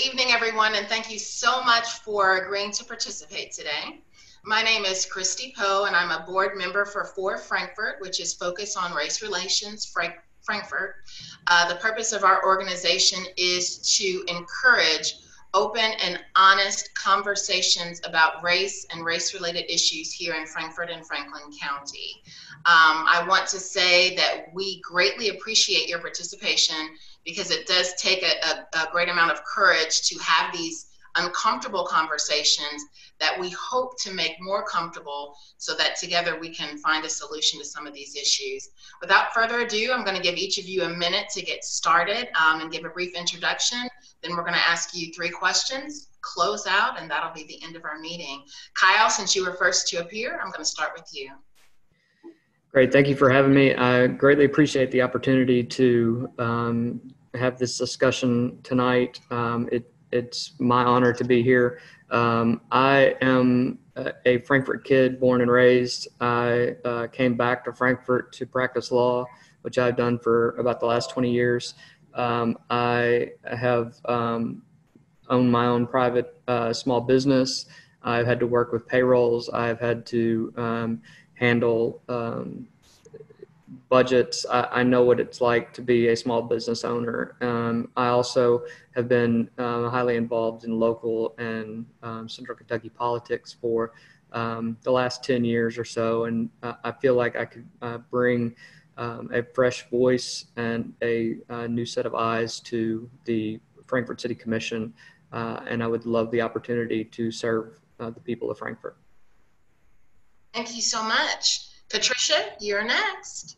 evening, everyone, and thank you so much for agreeing to participate today. My name is Christy Poe, and I'm a board member for FORR Frankfurt, which is focused on race relations Frankfurt. The purpose of our organization is to encourage open and honest conversations about race and race-related issues here in Frankfurt and Franklin County. I want to say that we greatly appreciate your participation because it does take a great amount of courage to have these uncomfortable conversations that we hope to make more comfortable so that together we can find a solution to some of these issues. Without further ado, I'm going to give each of you a minute to get started and give a brief introduction. Then we're going to ask you 3 questions, close out, and that'll be the end of our meeting. Kyle, since you were first to appear, I'm going to start with you. Great, thank you for having me. I greatly appreciate the opportunity to have this discussion tonight. It's my honor to be here. I am a Frankfurt kid, born and raised. I came back to Frankfurt to practice law, which I've done for about the last 20 years. I have owned my own private small business. I've had to work with payrolls. I've had to handle budgets. I know what it's like to be a small business owner. I also have been highly involved in local and Central Kentucky politics for the last 10 years or so, and I feel like I could bring a fresh voice and a new set of eyes to the Frankfurt City Commission, and I would love the opportunity to serve the people of Frankfurt. Thank you so much. Patricia, you're next.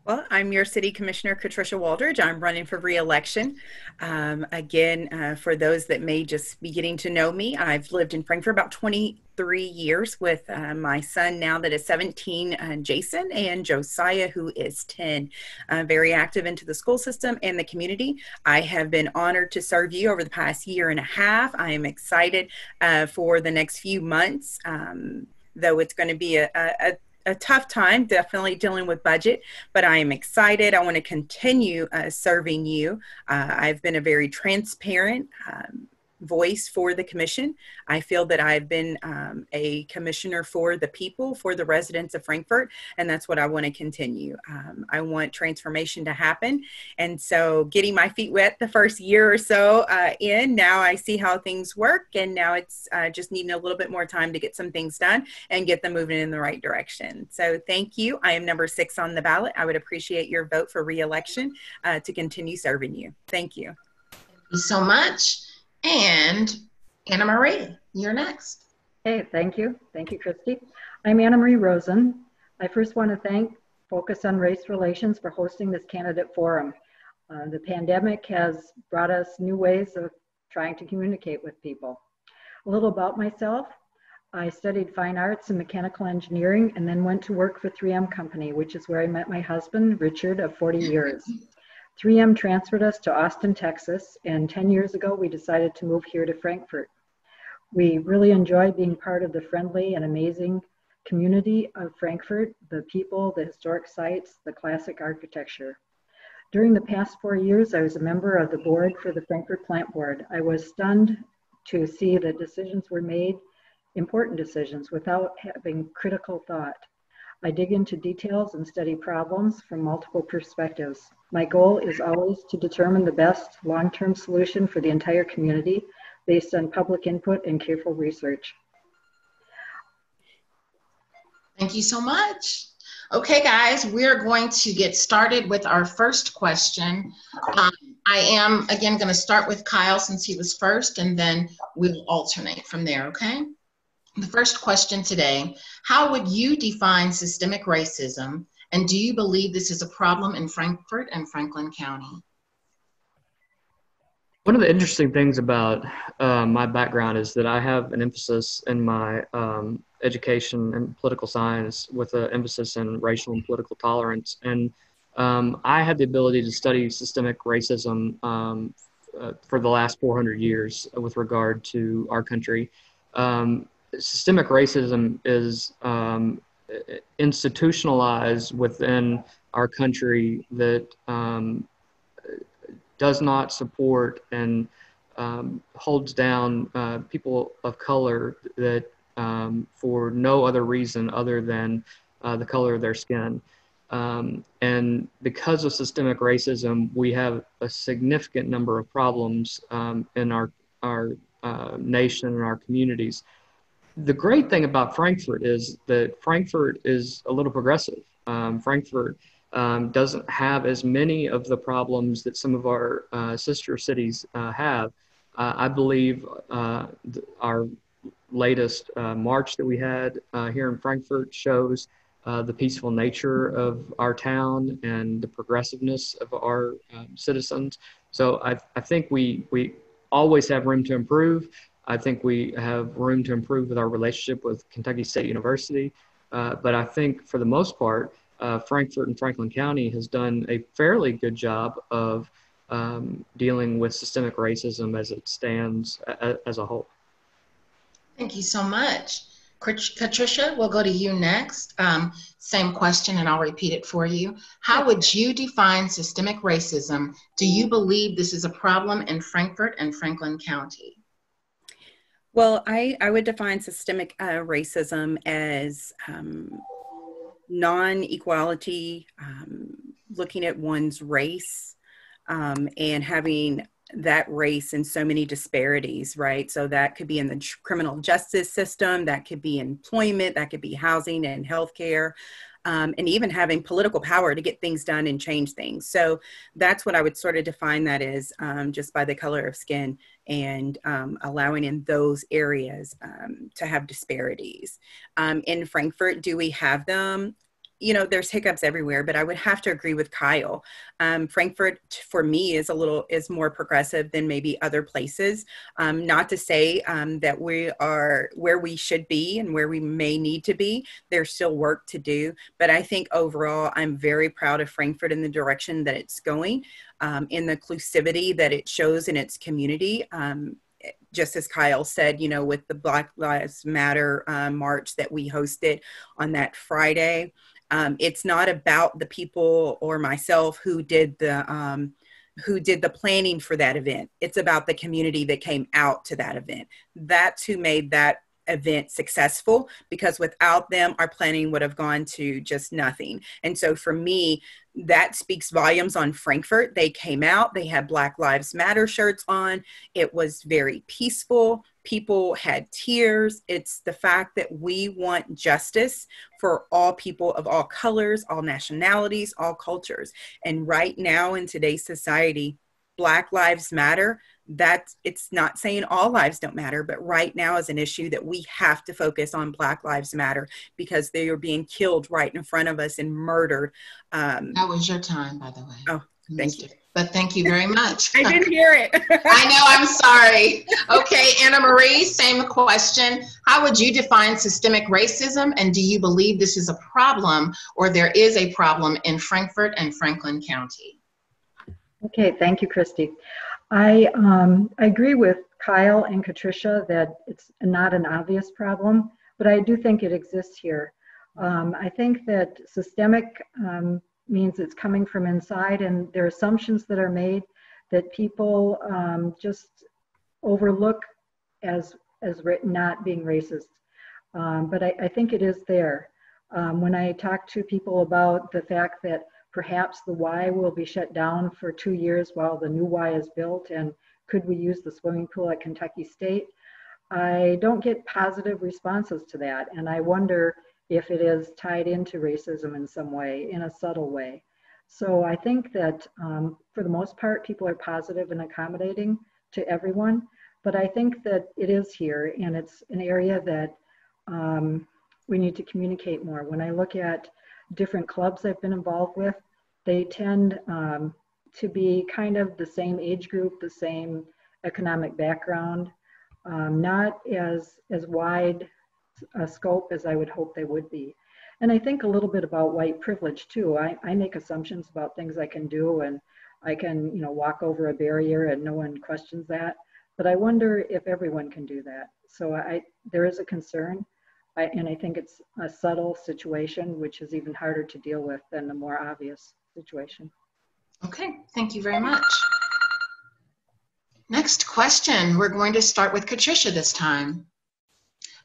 Well, I'm your City Commissioner, Patricia Waldridge. I'm running for re-election. Again, for those that may just be getting to know me, I've lived in Frankfurt about 23 years with my son now that is 17, Jason, and Josiah, who is 10. Very active into the school system and the community. I have been honored to serve you over the past year and a half. I am excited for the next few months, though it's going to be a tough time, definitely dealing with budget, but I am excited. I want to continue serving you. I've been a very transparent voice for the commission. I feel that I've been a commissioner for the people, for the residents of Frankfurt, and that's what I want to continue. I want transformation to happen, and so getting my feet wet the first year or so now I see how things work, and now it's just needing a little bit more time to get some things done and get them moving in the right direction. So thank you. I am number 6 on the ballot. I would appreciate your vote for re-election to continue serving you. Thank you. Thank you so much. And Anna Marie, you're next. Hey, thank you. Thank you, Christy. I'm Anna Marie Rosen. I first want to thank Focus on Race Relations for hosting this candidate forum. The pandemic has brought us new ways of trying to communicate with people. A little about myself. I studied fine arts and mechanical engineering and then went to work for 3M Company, which is where I met my husband, Richard, of 40 years. 3M transferred us to Austin, Texas, and 10 years ago we decided to move here to Frankfurt. We really enjoy being part of the friendly and amazing community of Frankfurt, the people, the historic sites, the classic architecture. During the past 4 years, I was a member of the board for the Frankfurt Plant Board. I was stunned to see that decisions were made, important decisions, without having critical thought. I dig into details and study problems from multiple perspectives. My goal is always to determine the best long-term solution for the entire community based on public input and careful research. Thank you so much. Okay, guys, we're going to get started with our first question. I am, again, going to start with Kyle since he was first, and then we'll alternate from there, okay? The first question today, how would you define systemic racism, and do you believe this is a problem in Frankfurt and Franklin County? One of the interesting things about my background is that I have an emphasis in my education in political science with an emphasis in racial and political tolerance. And I had the ability to study systemic racism for the last 400 years with regard to our country. Systemic racism is institutionalized within our country that does not support and holds down people of color that for no other reason other than the color of their skin. And because of systemic racism, we have a significant number of problems in our nation and our communities. The great thing about Frankfurt is that Frankfurt is a little progressive. Frankfurt doesn't have as many of the problems that some of our sister cities have. I believe our latest march that we had here in Frankfurt shows the peaceful nature of our town and the progressiveness of our citizens. So I think we always have room to improve. I think we have room to improve with our relationship with Kentucky State University. But I think for the most part, Frankfurt and Franklin County has done a fairly good job of dealing with systemic racism as it stands as a whole. Thank you so much. Katricia, we'll go to you next. Same question, and I'll repeat it for you. How would you define systemic racism? Do you believe this is a problem in Frankfurt and Franklin County? Well, I would define systemic racism as non-equality, looking at one's race, and having that race in so many disparities, right? So that could be in the criminal justice system, that could be employment, that could be housing and healthcare, and even having political power to get things done and change things. So that's what I would sort of define that as, just by the color of skin and allowing in those areas to have disparities. In Frankfurt, do we have them? You know, there's hiccups everywhere, but I would have to agree with Kyle. Frankfurt, for me, is more progressive than maybe other places. Not to say that we are where we should be and where we may need to be. There's still work to do, but I think overall, I'm very proud of Frankfurt in the direction that it's going, in the inclusivity that it shows in its community. Just as Kyle said, you know, with the Black Lives Matter march that we hosted on that Friday. It's not about the people or myself who did the planning for that event. It's about the community that came out to that event. That's who made that event successful, because without them, our planning would have gone to just nothing. And so for me, that speaks volumes on Frankfurt. They came out, they had Black Lives Matter shirts on. It was very peaceful. People had tears. It's the fact that we want justice for all people of all colors, all nationalities, all cultures. And right now in today's society, Black Lives Matter. It's not saying all lives don't matter, but right now is an issue that we have to focus on. Black Lives Matter, because they are being killed right in front of us and murdered. That was your time, by the way. Oh, thank you. But thank you very much. I didn't hear it. I know, I'm sorry. Okay, Anna Marie, same question. How would you define systemic racism, and do you believe this is a problem, or there is a problem in Frankfurt and Franklin County? Okay, thank you, Christy. I agree with Kyle and Katricia that it's not an obvious problem, but I do think it exists here. I think that systemic means it's coming from inside, and there are assumptions that are made that people just overlook as not being racist. But I think it is there. When I talk to people about the fact that perhaps the Y will be shut down for 2 years while the new Y is built, and could we use the swimming pool at Kentucky State? I don't get positive responses to that, and I wonder if it is tied into racism in some way, in a subtle way. So I think that for the most part, people are positive and accommodating to everyone, but I think that it is here, and it's an area that we need to communicate more. When I look at different clubs I've been involved with, they tend to be kind of the same age group, the same economic background, not as wide a scope as I would hope they would be. And I think a little bit about white privilege too. I make assumptions about things I can do, and I can, walk over a barrier and no one questions that. But I wonder if everyone can do that. So there is a concern. And I think it's a subtle situation, which is even harder to deal with than the more obvious situation. Okay, thank you very much. Next question. We're going to start with Patricia this time.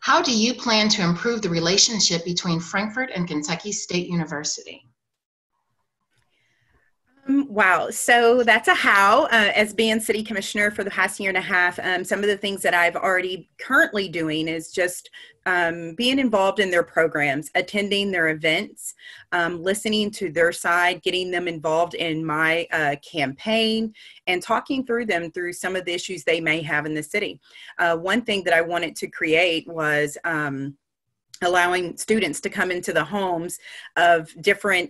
How do you plan to improve the relationship between Frankfurt and Kentucky State University? Wow. So that's a how. As being city commissioner for the past year and a half, some of the things that I've already currently doing is just being involved in their programs, attending their events, listening to their side, getting them involved in my campaign, and talking through them through some of the issues they may have in the city. One thing that I wanted to create was allowing students to come into the homes of different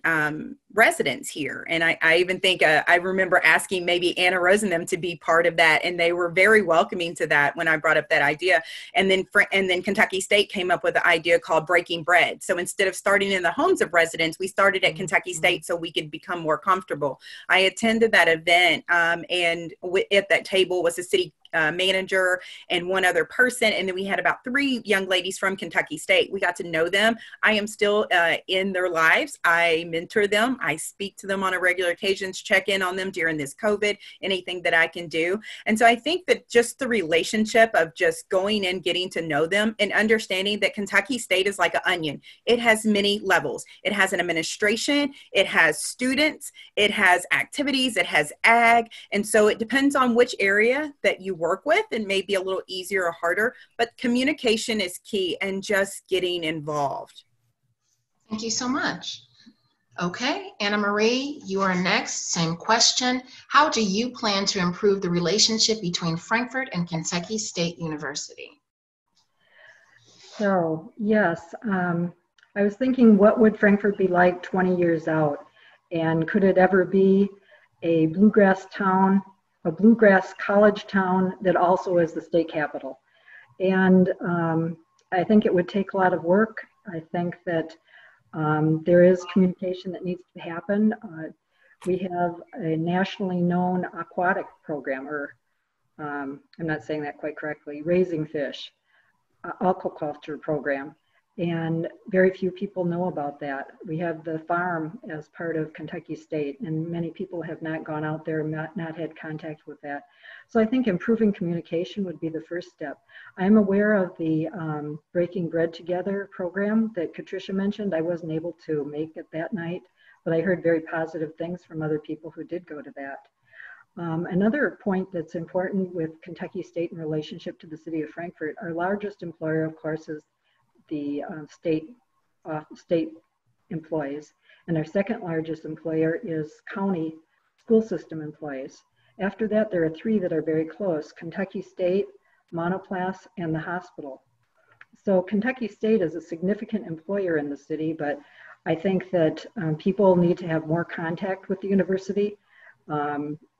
residents here. And I even think, I remember asking maybe Anna Rose and them to be part of that. And they were very welcoming to that when I brought up that idea. And then Kentucky State came up with an idea called Breaking Bread. So instead of starting in the homes of residents, we started at Kentucky State so we could become more comfortable. I attended that event and at that table was a city manager and one other person. And then we had about 3 young ladies from Kentucky State. We got to know them. I am still in their lives. I mentor them. I speak to them on a regular occasions, check in on them during this COVID, anything that I can do. And so I think that just the relationship of just going and getting to know them and understanding that Kentucky State is like an onion. It has many levels. It has an administration, it has students, it has activities, it has ag. And so it depends on which area that you work with, and maybe a little easier or harder, but communication is key and just getting involved. Thank you so much. Okay, Anna Marie, you are next. Same question. How do you plan to improve the relationship between Frankfurt and Kentucky State University? So, yes, I was thinking, what would Frankfurt be like 20 years out? And could it ever be a bluegrass town, a bluegrass college town that also is the state capital? And I think it would take a lot of work. I think that there is communication that needs to happen. We have a nationally known aquatic program, or I'm not saying that quite correctly, raising fish, aquaculture program. And very few people know about that. We have the farm as part of Kentucky State, and many people have not gone out there, not had contact with that. So I think improving communication would be the first step. I'm aware of the Breaking Bread Together program that Patricia mentioned. I wasn't able to make it that night, but I heard very positive things from other people who did go to that. Another point that's important with Kentucky State in relationship to the city of Frankfurt, our largest employer, of course, is the state employees. And our second largest employer is county school system employees. After that, there are 3 that are very close: Kentucky State, Monoplace, and the hospital. So Kentucky State is a significant employer in the city, but I think that people need to have more contact with the university.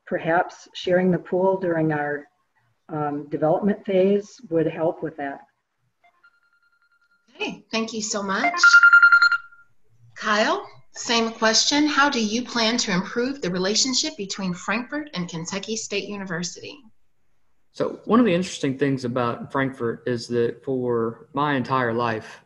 Perhaps sharing the pool during our development phase would help with that. Okay, thank you so much. Kyle, same question. How do you plan to improve the relationship between Frankfurt and Kentucky State University? So one of the interesting things about Frankfurt is that for my entire life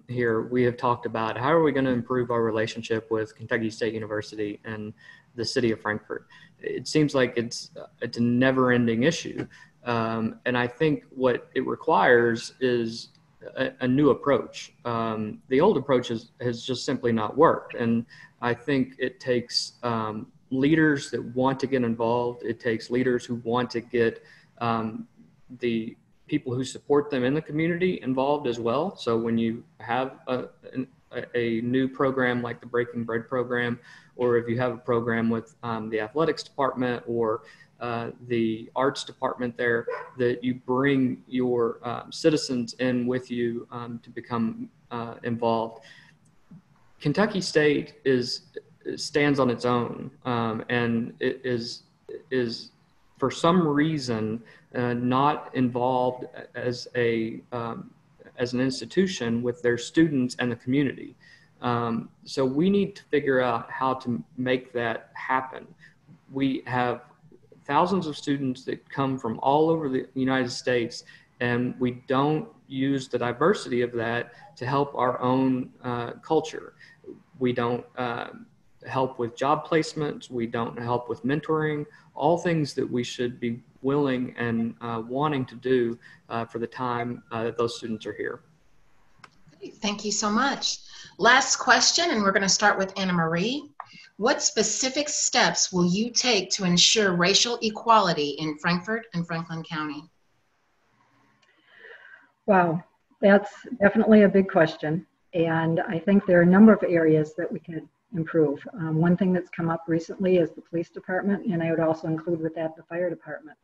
here, we have talked about how are we going to improve our relationship with Kentucky State University and the city of Frankfurt. It seems like it's a never-ending issue. And I think what it requires is a new approach. The old approach has just simply not worked. And I think it takes leaders that want to get involved. It takes leaders who want to get the people who support them in the community involved as well. So when you have a new program like the Breaking Bread program, or if you have a program with the athletics department or the arts department there, that you bring your citizens in with you to become involved. Kentucky State stands on its own, and it is for some reason not involved as an institution with their students and the community. So we need to figure out how to make that happen. We have thousands of students that come from all over the United States, and we don't use the diversity of that to help our own culture. We don't help with job placements. We don't help with mentoring, all things that we should be willing and wanting to do for the time that those students are here. Great. Thank you so much. Last question, and we're going to start with Anna Marie. What specific steps will you take to ensure racial equality in Frankfort and Franklin County? Wow, that's definitely a big question. And I think there are a number of areas that we could improve. One thing that's come up recently is the police department, and I would also include with that the fire department.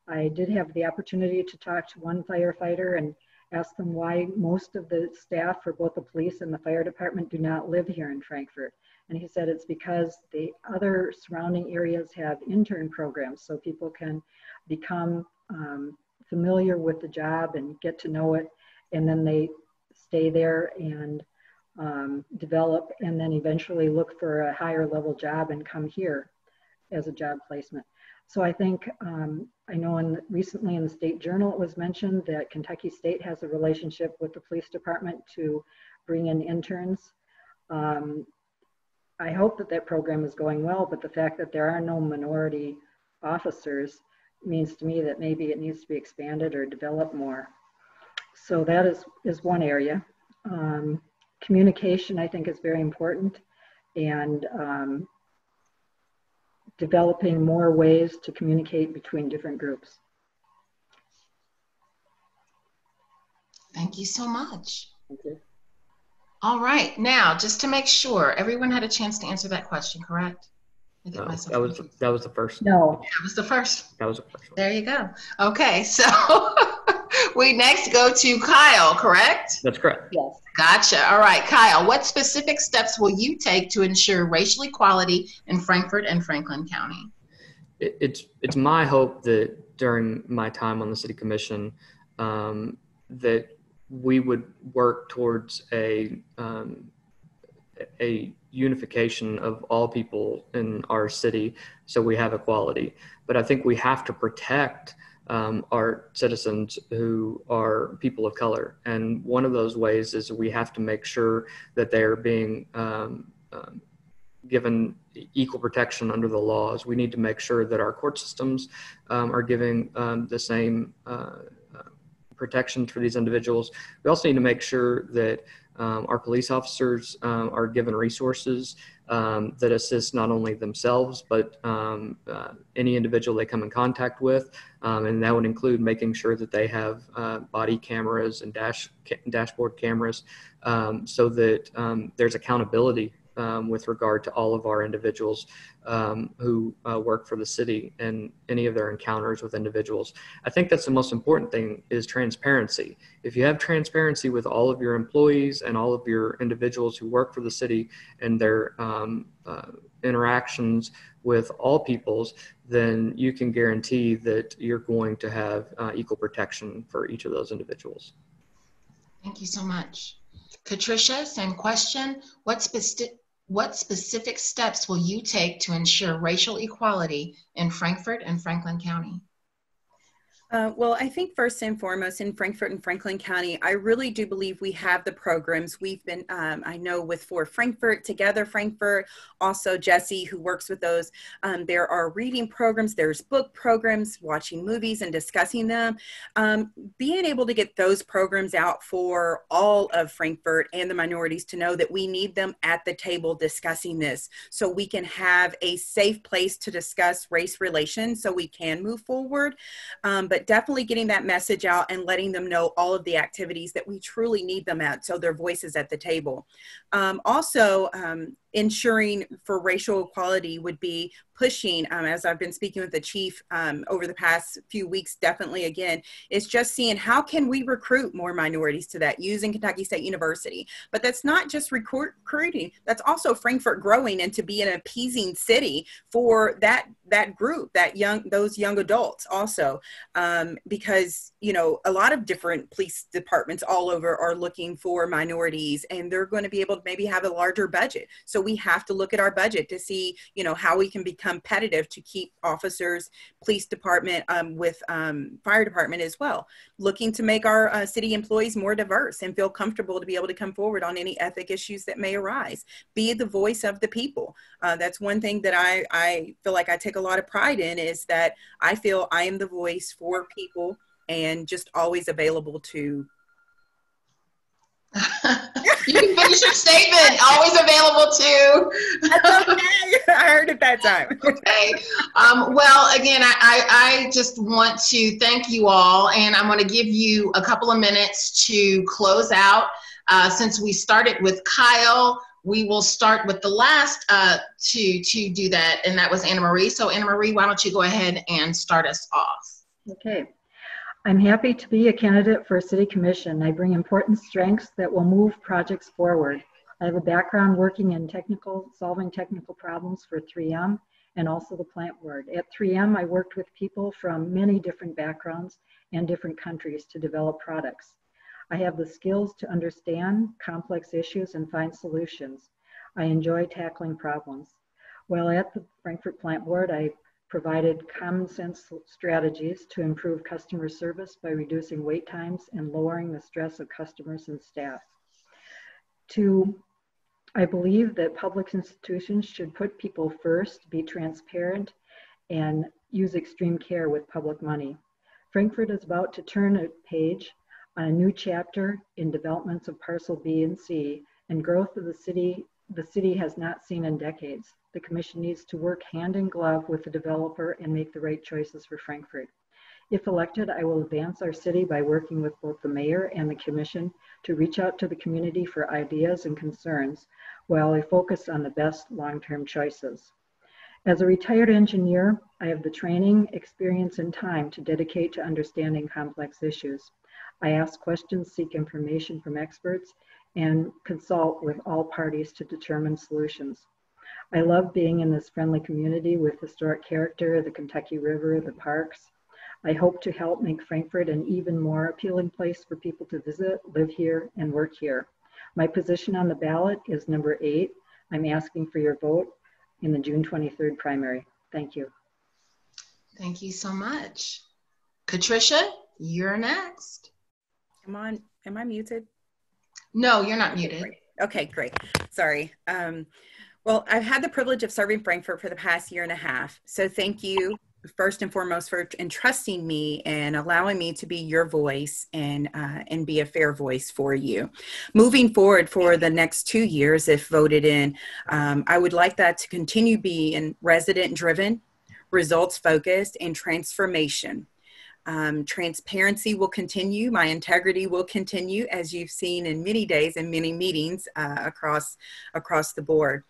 I did have the opportunity to talk to one firefighter and ask them why most of the staff for both the police and the fire department do not live here in Frankfort. And he said it's because the other surrounding areas have intern programs, so people can become familiar with the job and get to know it, and then they stay there and develop, and then eventually look for a higher level job and come here as a job placement. So I think, I know recently in the State Journal it was mentioned that Kentucky State has a relationship with the police department to bring in interns. I hope that that program is going well, but the fact that there are no minority officers means to me that maybe it needs to be expanded or developed more. So that is one area. Communication, I think, is very important, and developing more ways to communicate between different groups. Thank you so much. Thank you. All right, now just to make sure everyone had a chance to answer that question, correct? That was the first. No. That was the first. That was the first one. There you go. Okay, so we next go to Kyle, correct? That's correct. Yes. Gotcha. All right, Kyle, what specific steps will you take to ensure racial equality in Frankfort and Franklin County? It's my hope that during my time on the City Commission, that we would work towards a unification of all people in our city so we have equality. But I think we have to protect our citizens who are people of color. And one of those ways is we have to make sure that they're being given equal protection under the laws. We need to make sure that our court systems are giving the same protection for these individuals. We also need to make sure that our police officers are given resources that assist not only themselves, but any individual they come in contact with. And that would include making sure that they have body cameras and dashboard cameras so that there's accountability with regard to all of our individuals who work for the city and any of their encounters with individuals. I think that's the most important thing, is transparency. If you have transparency with all of your employees and all of your individuals who work for the city and their interactions with all peoples, then you can guarantee that you're going to have equal protection for each of those individuals. Thank you so much. Patricia, same question. What specific steps will you take to ensure racial equality in Frankfort and Franklin County? Well, I think first and foremost in Frankfort and Franklin County, I really do believe we have the programs. We've been, I know with FORR Frankfort, Together Frankfort, also Jesse, who works with those. There are reading programs, there's book programs, watching movies and discussing them. Being able to get those programs out for all of Frankfort and the minorities to know that we need them at the table discussing this, so we can have a safe place to discuss race relations so we can move forward. But definitely getting that message out and letting them know all of the activities that we truly need them at, so their voices at the table. Also, ensuring for racial equality would be pushing, as I've been speaking with the chief over the past few weeks, definitely again, is just seeing how can we recruit more minorities to that using Kentucky State University. But that's not just recruiting, that's also Frankfort growing and to be an appeasing city for that group, those young adults also, because, you know, a lot of different police departments all over are looking for minorities, and they're going to be able to maybe have a larger budget. So so we have to look at our budget to see, you know, how we can be competitive to keep officers, police department, with fire department as well, looking to make our city employees more diverse and feel comfortable to be able to come forward on any ethic issues that may arise. Be the voice of the people. That's one thing that I feel like I take a lot of pride in, is that I feel I am the voice for people and just always available to. You can finish your statement. Always available to. That's okay. I heard it that time. Okay. Well, again, I just want to thank you all, and I'm going to give you a couple of minutes to close out. Since we started with Kyle, we will start with the last to do that, and that was Anna Marie. So Anna Marie, why don't you go ahead and start us off? Okay. I'm happy to be a candidate for a city commission. I bring important strengths that will move projects forward. I have a background working in solving technical problems for 3M and also the plant board. At 3M, I worked with people from many different backgrounds and different countries to develop products. I have the skills to understand complex issues and find solutions. I enjoy tackling problems. While at the Frankfurt Plant Board, I provided common sense strategies to improve customer service by reducing wait times and lowering the stress of customers and staff. I believe that public institutions should put people first, be transparent, and use extreme care with public money. Frankfurt is about to turn a page on a new chapter in developments of Parcel B and C and growth of the city has not seen in decades. The commission needs to work hand in glove with the developer and make the right choices for Frankfurt. If elected, I will advance our city by working with both the mayor and the commission to reach out to the community for ideas and concerns while I focus on the best long-term choices. As a retired engineer, I have the training, experience, and time to dedicate to understanding complex issues. I ask questions, seek information from experts, and consult with all parties to determine solutions. I love being in this friendly community with historic character, the Kentucky River, the parks. I hope to help make Frankfurt an even more appealing place for people to visit, live here, and work here. My position on the ballot is number 8. I'm asking for your vote in the June 23rd primary. Thank you. Thank you so much. Katricia, you're next. Am I muted? No, you're not muted. Okay, great. Sorry. Well, I've had the privilege of serving Frankfurt for the past year and a half. So thank you, first and foremost, for entrusting me and allowing me to be your voice and be a fair voice for you. Moving forward for the next 2 years, if voted in, I would like that to continue being resident-driven, results-focused, and transformation. Transparency will continue. My integrity will continue, as you've seen in many days and many meetings across the board.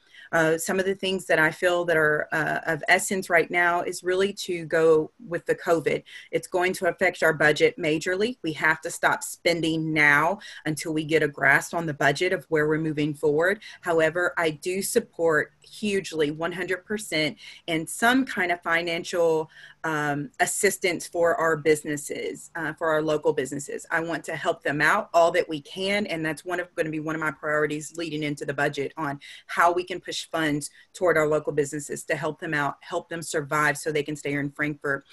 Some of the things that I feel that are of essence right now is really to go with the COVID. It's going to affect our budget majorly. We have to stop spending now until we get a grasp on the budget of where we're moving forward. However, I do support hugely 100% in some kind of financial assistance for our businesses, for our local businesses. I want to help them out all that we can, and that's going to be one of my priorities leading into the budget on how we can push funds toward our local businesses to help them out, help them survive so they can stay here in Frankfurt.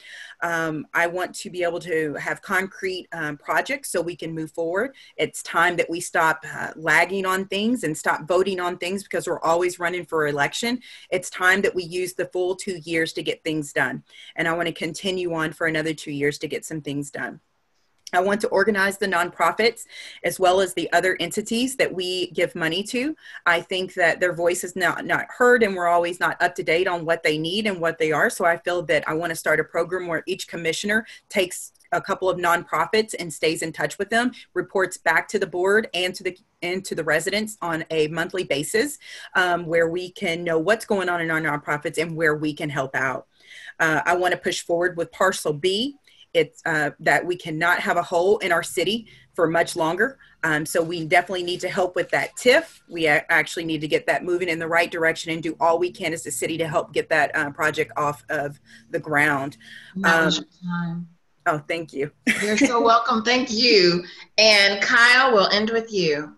I want to be able to have concrete projects so we can move forward. It's time that we stop lagging on things and stop voting on things because we're always running for election. It's time that we use the full 2 years to get things done. And I want to continue on for another 2 years to get some things done. I want to organize the nonprofits as well as the other entities that we give money to. I think that their voice is not heard, and we're always not up to date on what they need and what they are. So I feel that I want to start a program where each commissioner takes a couple of nonprofits and stays in touch with them, reports back to the board and to the residents on a monthly basis, where we can know what's going on in our nonprofits and where we can help out. I want to push forward with Parcel B. It's that we cannot have a hole in our city for much longer. So we definitely need to help with that TIF. We actually need to get that moving in the right direction and do all we can as a city to help get that project off of the ground. Now's your time. Oh, thank you. You're so welcome. Thank you. And Kyle, we'll end with you.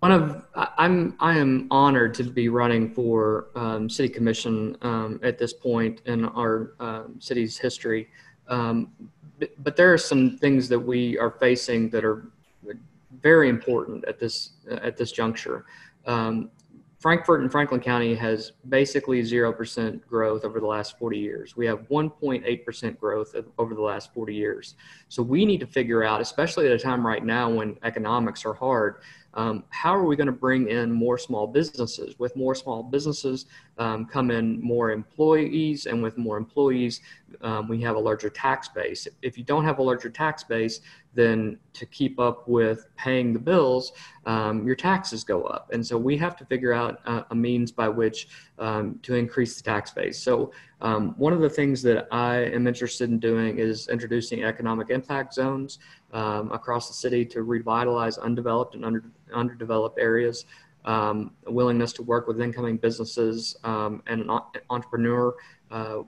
I am honored to be running for city commission at this point in our city's history. But there are some things that we are facing that are very important at this juncture. Frankfort and Franklin County has basically 0% growth over the last 40 years. We have 1.8% growth over the last 40 years. So we need to figure out, especially at a time right now when economics are hard, how are we going to bring in more small businesses? With more small businesses come in more employees, and with more employees, we have a larger tax base. If you don't have a larger tax base, then to keep up with paying the bills, your taxes go up. And so we have to figure out a means by which to increase the tax base. So one of the things that I am interested in doing is introducing economic impact zones across the city to revitalize undeveloped and underdeveloped areas. A willingness to work with incoming businesses and an entrepreneur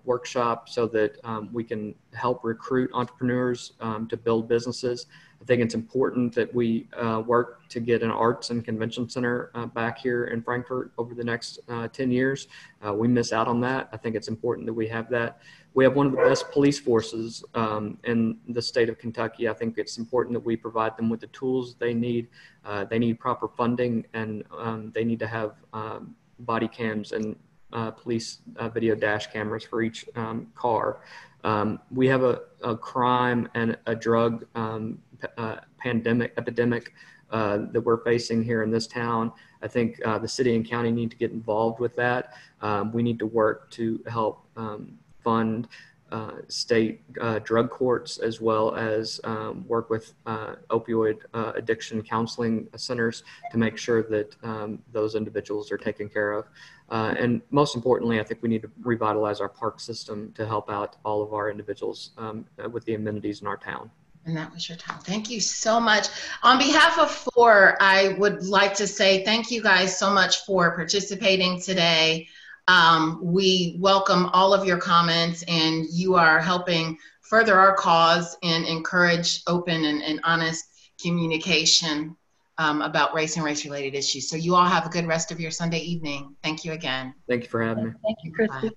workshop so that we can help recruit entrepreneurs to build businesses. I think it's important that we work to get an arts and convention center back here in Frankfort over the next 10 years. We miss out on that. I think it's important that we have that. We have one of the best police forces in the state of Kentucky. I think it's important that we provide them with the tools they need. They need proper funding, and they need to have body cams and police video dash cameras for each car. We have a crime and a drug epidemic that we're facing here in this town. I think the city and county need to get involved with that. We need to work to help fund state drug courts, as well as work with opioid addiction counseling centers to make sure that those individuals are taken care of. And most importantly, I think we need to revitalize our park system to help out all of our individuals with the amenities in our town. And that was your time. Thank you so much. On behalf of FORR, I would like to say thank you guys so much for participating today. We welcome all of your comments, and you are helping further our cause and encourage open and honest communication about race and race-related issues. So you all have a good rest of your Sunday evening. Thank you again. Thank you for having me. Thank you, Christy. Bye.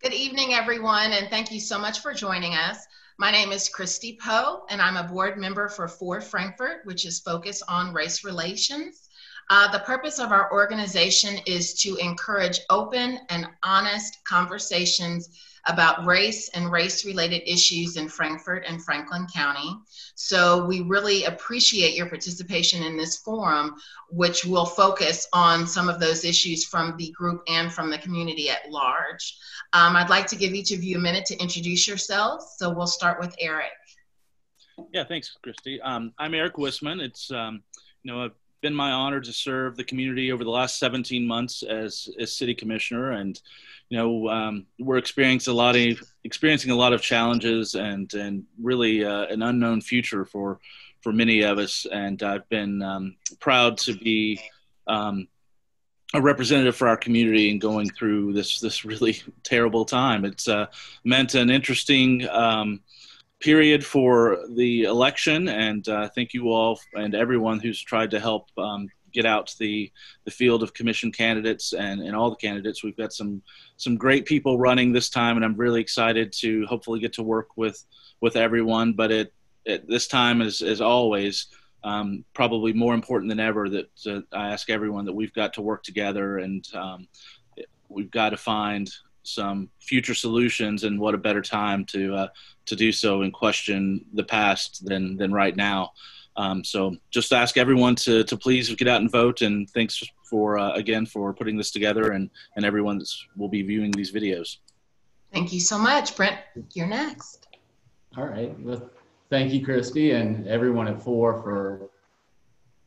Good evening, everyone, and thank you so much for joining us. My name is Christy Poe, and I'm a board member for FORR Frankfort, which is focused on race relations. The purpose of our organization is to encourage open and honest conversations about race and race-related issues in Frankfort and Franklin County. So we really appreciate your participation in this forum, which will focus on some of those issues from the group and from the community at large. I'd like to give each of you a minute to introduce yourselves. So we'll start with Eric. Yeah, thanks, Christy. I'm Eric Wisman. It's I've been my honor to serve the community over the last 17 months as city commissioner, and we're experiencing a lot of challenges and really an unknown future for many of us. And I've been proud to be a representative for our community and going through this really terrible time. It's meant an interesting period for the election, and thank you all and everyone who's tried to help get out the field of commission candidates and all the candidates. We've got some great people running this time, and I'm really excited to hopefully get to work with everyone. But at this time, as always, probably more important than ever that I ask everyone that we've got to work together, and we've got to find some future solutions, and what a better time to do so and question the past than right now. So just ask everyone to please get out and vote, and thanks again for putting this together, and everyone that will be viewing these videos. Thank you so much. Brent, you're next. All right. Well, thank you, Christy, and everyone at FORR for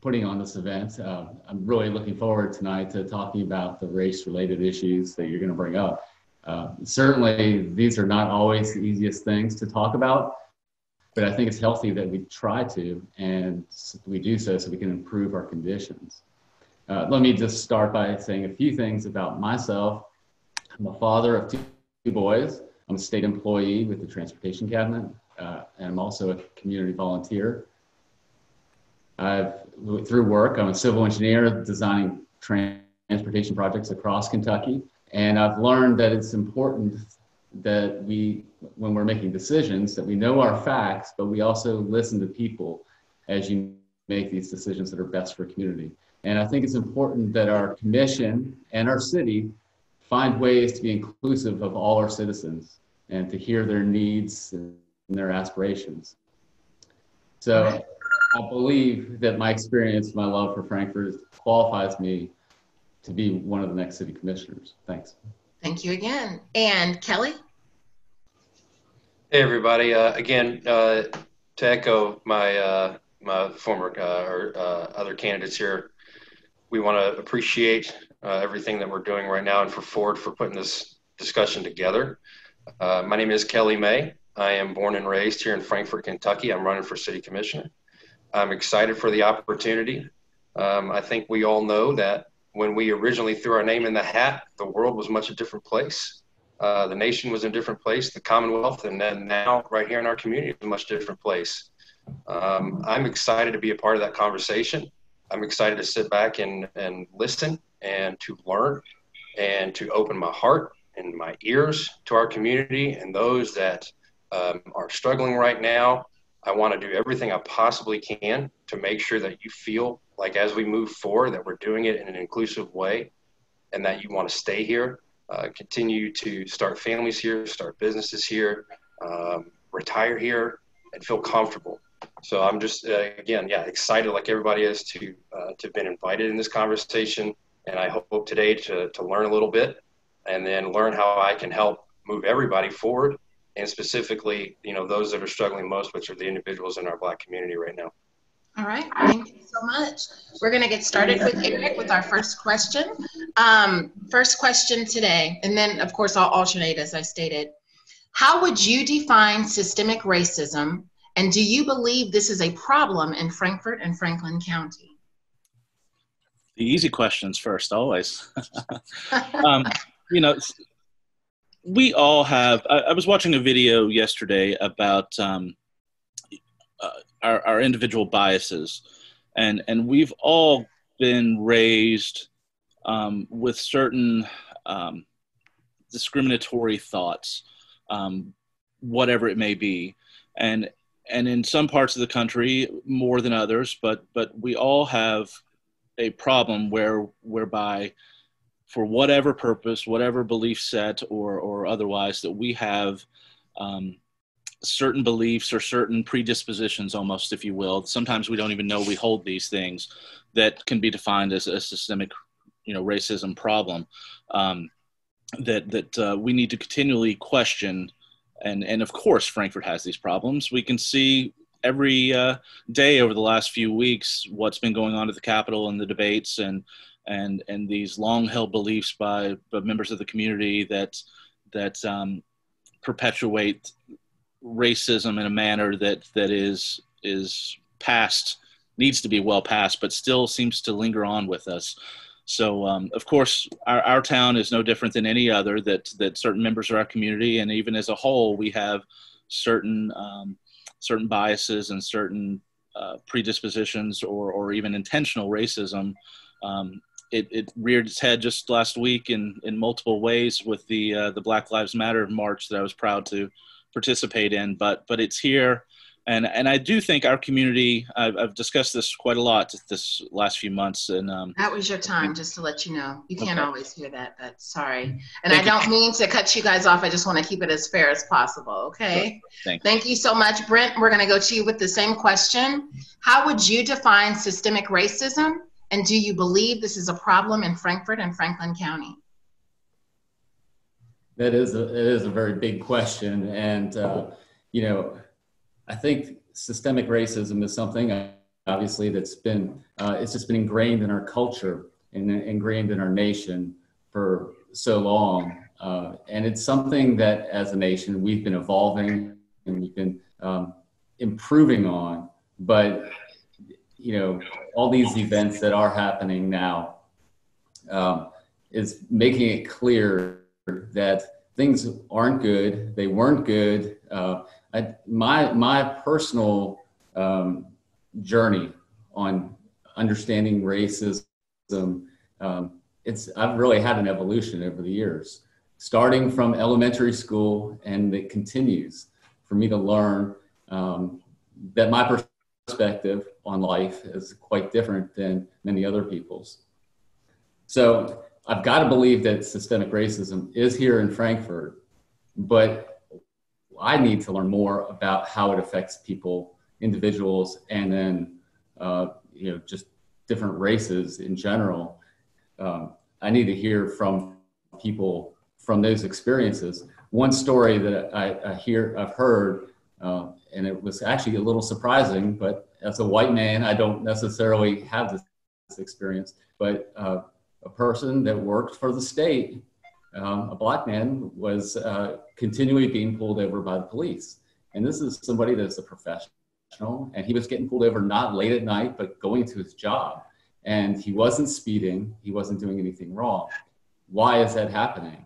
putting on this event. I'm really looking forward tonight to talking about the race-related issues that you're going to bring up. Certainly, these are not always the easiest things to talk about, but I think it's healthy that we try to, and we do so we can improve our conditions. Let me just start by saying a few things about myself. I'm a father of two boys. I'm a state employee with the Transportation Cabinet, and I'm also a community volunteer. Through work, I'm a civil engineer designing transportation projects across Kentucky. And I've learned that it's important that when we're making decisions, that we know our facts, but we also listen to people as you make these decisions that are best for community. And I think it's important that our commission and our city find ways to be inclusive of all our citizens and to hear their needs and their aspirations. So I believe that my experience, my love for Frankfort qualifies me to be one of the next city commissioners. Thanks. Thank you again. And Kelly? Hey, everybody. Again, to echo my my former or other candidates here, we want to appreciate everything that we're doing right now and for FORR for putting this discussion together. My name is Kelly May. I am born and raised here in Frankfort, Kentucky. I'm running for city commissioner. I'm excited for the opportunity. I think we all know that when we originally threw our name in the hat, the world was much a different place. The nation was in a different place, the Commonwealth, and then now right here in our community is a much different place. I'm excited to be a part of that conversation. I'm excited to sit back and listen and to learn and to open my heart and my ears to our community and those that are struggling right now. I want to do everything I possibly can to make sure that you feel like as we move forward that we're doing it in an inclusive way and that you want to stay here, continue to start families here, start businesses here, retire here, and feel comfortable. So I'm just, again, excited like everybody is to have been invited in this conversation. And I hope today to learn a little bit and then learn how I can help move everybody forward. And specifically, those that are struggling most, which are the individuals in our Black community right now. All right, thank you so much. We're going to get started with Eric with our first question. First question today, and then of course I'll alternate as I stated. How would you define systemic racism, and do you believe this is a problem in Frankfort and Franklin County? The easy questions first, always. We all have, I was watching a video yesterday about our individual biases, and we've all been raised with certain discriminatory thoughts, whatever it may be, and in some parts of the country more than others, but we all have a problem whereby for whatever purpose, whatever belief set or otherwise, that we have certain beliefs or certain predispositions almost, if you will. Sometimes we don't even know we hold these things that can be defined as a systemic, racism problem that we need to continually question. And of course, Frankfort has these problems. We can see every day over the last few weeks what's been going on at the Capitol and the debates and these long-held beliefs by members of the community that perpetuate racism in a manner that is past, needs to be well past, but still seems to linger on with us. So, of course, our town is no different than any other, that certain members of our community, and even as a whole, we have certain biases and certain predispositions or even intentional racism. It reared its head just last week in multiple ways with the Black Lives Matter march that I was proud to participate in, but it's here. And I do think our community, I've discussed this quite a lot this last few months. And that was your time, just to let you know. You can't always hear that, but sorry. And Thank I don't mean to cut you guys off. I just want to keep it as fair as possible, okay? Sure. Thank you so much. Brent, we're going to go to you with the same question. How would you define systemic racism? And do you believe this is a problem in Frankfort and Franklin County? It is a very big question. And, I think systemic racism is something, obviously, that's been, it's just been ingrained in our culture and ingrained in our nation for so long. And it's something that as a nation, we've been evolving and we've been improving on. But, all these events that are happening now is making it clear that things aren't good. They weren't good. My personal journey on understanding racism, I've really had an evolution over the years, starting from elementary school, and it continues for me to learn that my perspective on life is quite different than many other people's. So I've got to believe that systemic racism is here in Frankfurt, but I need to learn more about how it affects people, individuals, and then just different races in general. I need to hear from people from those experiences. One story that I've heard, and it was actually a little surprising, but as a white man, I don't necessarily have this experience, but a person that worked for the state, a Black man, was continually being pulled over by the police. And this is somebody that's a professional, and he was getting pulled over not late at night, but going to his job. And he wasn't speeding, he wasn't doing anything wrong. Why is that happening?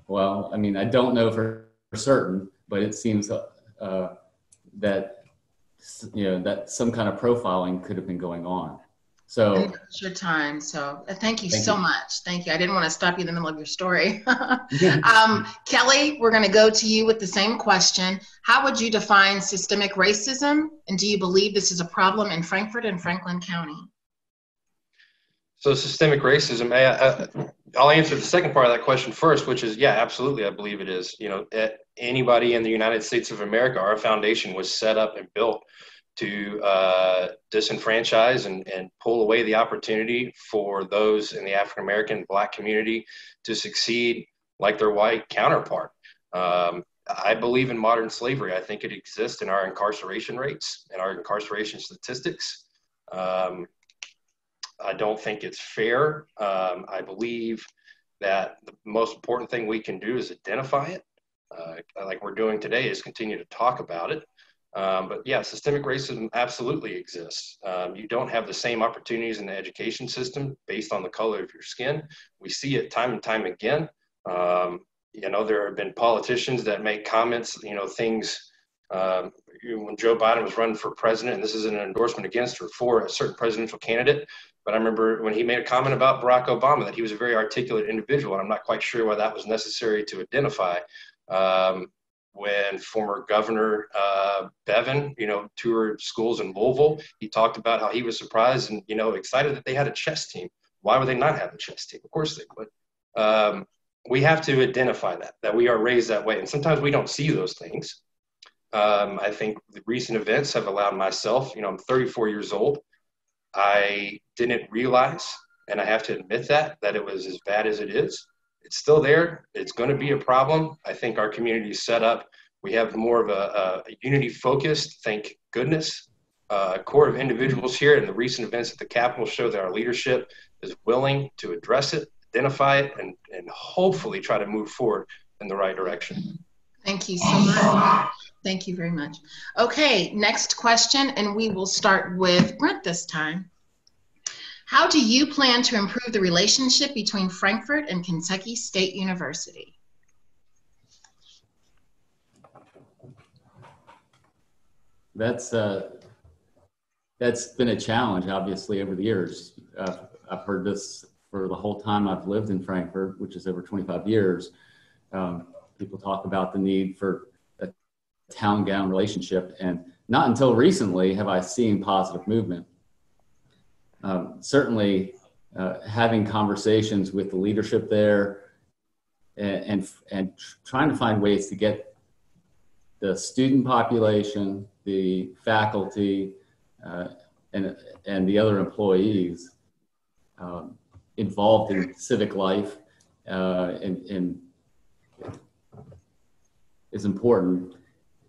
Well, I mean, I don't know for certain, but it seems that that some kind of profiling could have been going on. So it's your time. So thank you so much. Thank you. I didn't want to stop you in the middle of your story. Kelly, we're going to go to you with the same question. How would you define systemic racism? And do you believe this is a problem in Frankfurt and Franklin County? So systemic racism, I'll answer the second part of that question first, which is, yeah, absolutely. I believe it is. Anybody in the United States of America, our foundation was set up and built to disenfranchise and pull away the opportunity for those in the African-American Black community to succeed like their white counterpart. I believe in modern slavery. I think it exists in our incarceration rates and our incarceration statistics. I don't think it's fair. I believe that the most important thing we can do is identify it, like we're doing today, is continue to talk about it. But yeah, systemic racism absolutely exists. You don't have the same opportunities in the education system based on the color of your skin. We see it time and time again. There have been politicians that make comments, things, when Joe Biden was running for president, and this is an endorsement against or for a certain presidential candidate, but I remember when he made a comment about Barack Obama that he was a very articulate individual, and I'm not quite sure why that was necessary to identify. When former Governor Bevin, toured schools in Louisville, he talked about how he was surprised and, excited that they had a chess team. Why would they not have a chess team? Of course they would. We have to identify that we are raised that way. And sometimes we don't see those things. I think the recent events have allowed myself, I'm 34 years old. I didn't realize, and I have to admit that it was as bad as it is. It's still there. It's going to be a problem. I think our community is set up. We have more of a unity-focused, thank goodness, core of individuals here. And the recent events at the Capitol show that our leadership is willing to address it, identify it, and hopefully try to move forward in the right direction. Thank you so much. Thank you very much. Okay, next question, and we will start with Brent this time. How do you plan to improve the relationship between Frankfurt and Kentucky State University? That's been a challenge, obviously, over the years. I've heard this for the whole time I've lived in Frankfurt, which is over 25 years. People talk about the need for a town-gown relationship, and not until recently have I seen positive movement. Certainly, having conversations with the leadership there and trying to find ways to get the student population, the faculty, and the other employees involved in civic life is important.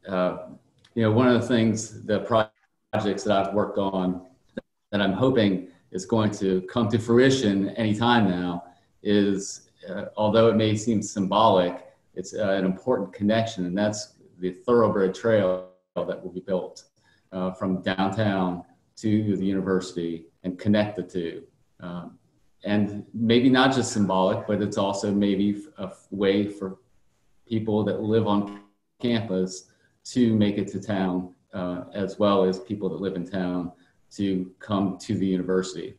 One of the things, the projects that I've worked on that I'm hoping is going to come to fruition anytime now is, although it may seem symbolic, it's an important connection, and that's the thoroughbred trail that will be built from downtown to the university and connect the two. And maybe not just symbolic, but it's also maybe a way for people that live on campus to make it to town, as well as people that live in town to come to the university.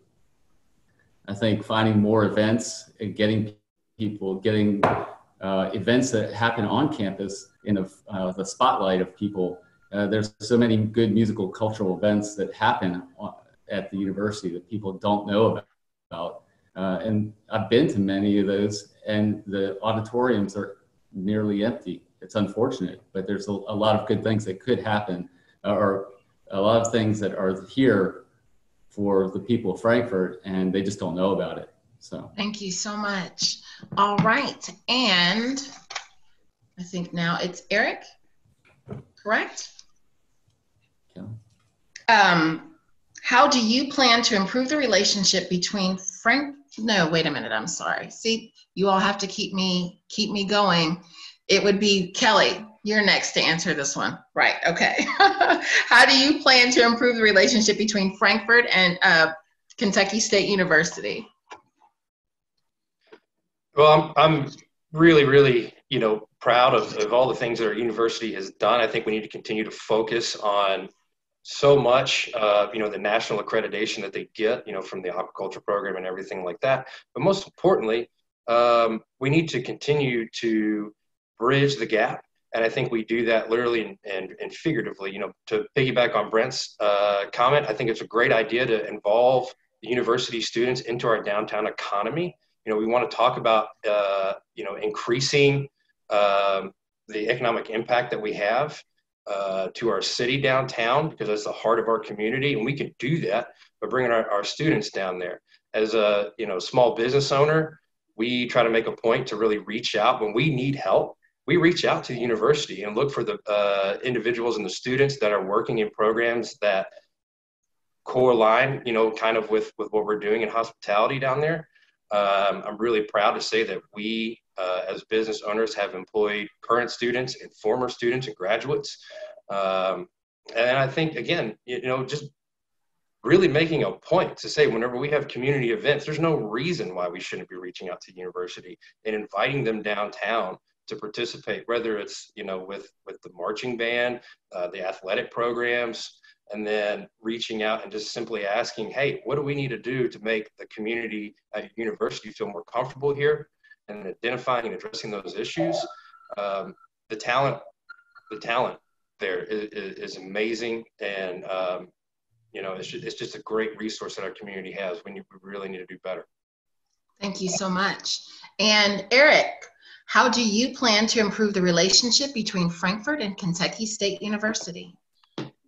I think finding more events and getting events that happen on campus in the spotlight of people. There's so many good musical cultural events that happen at the university that people don't know about. And I've been to many of those, and the auditoriums are nearly empty. It's unfortunate, but there's a lot of good things that could happen, or a lot of things that are here for the people of Frankfurt, and they just don't know about it. So thank you so much. All right, and I think now it's Eric, correct? yeah. How do you plan to improve the relationship between no, wait a minute, I'm sorry. See, you all have to keep me going. It would be Kelly, you're next to answer this one. Right, okay. How do you plan to improve the relationship between Frankfurt and Kentucky State University? Well, I'm really, really, proud of all the things that our university has done. I think we need to continue to focus on so much, the national accreditation that they get, from the aquaculture program and everything like that. But most importantly, we need to continue to bridge the gap. And I think we do that literally and figuratively. To piggyback on Brent's comment, I think it's a great idea to involve the university students into our downtown economy. We want to talk about, increasing the economic impact that we have to our city downtown, because that's the heart of our community. And we can do that by bringing our students down there. As a small business owner, we try to make a point to really reach out when we need help. We reach out to the university and look for the individuals and the students that are working in programs that co-align, kind of with what we're doing in hospitality down there. I'm really proud to say that we, as business owners, have employed current students and former students and graduates. And I think, again, just really making a point to say whenever we have community events, there's no reason why we shouldn't be reaching out to the university and inviting them downtown to participate, whether it's, with the marching band, the athletic programs, and then reaching out and just simply asking, hey, what do we need to do to make the community at university feel more comfortable here, and identifying and addressing those issues. The talent there is amazing. And, it's just a great resource that our community has. We really need to do better. Thank you so much. And Eric, how do you plan to improve the relationship between Frankfurt and Kentucky State University?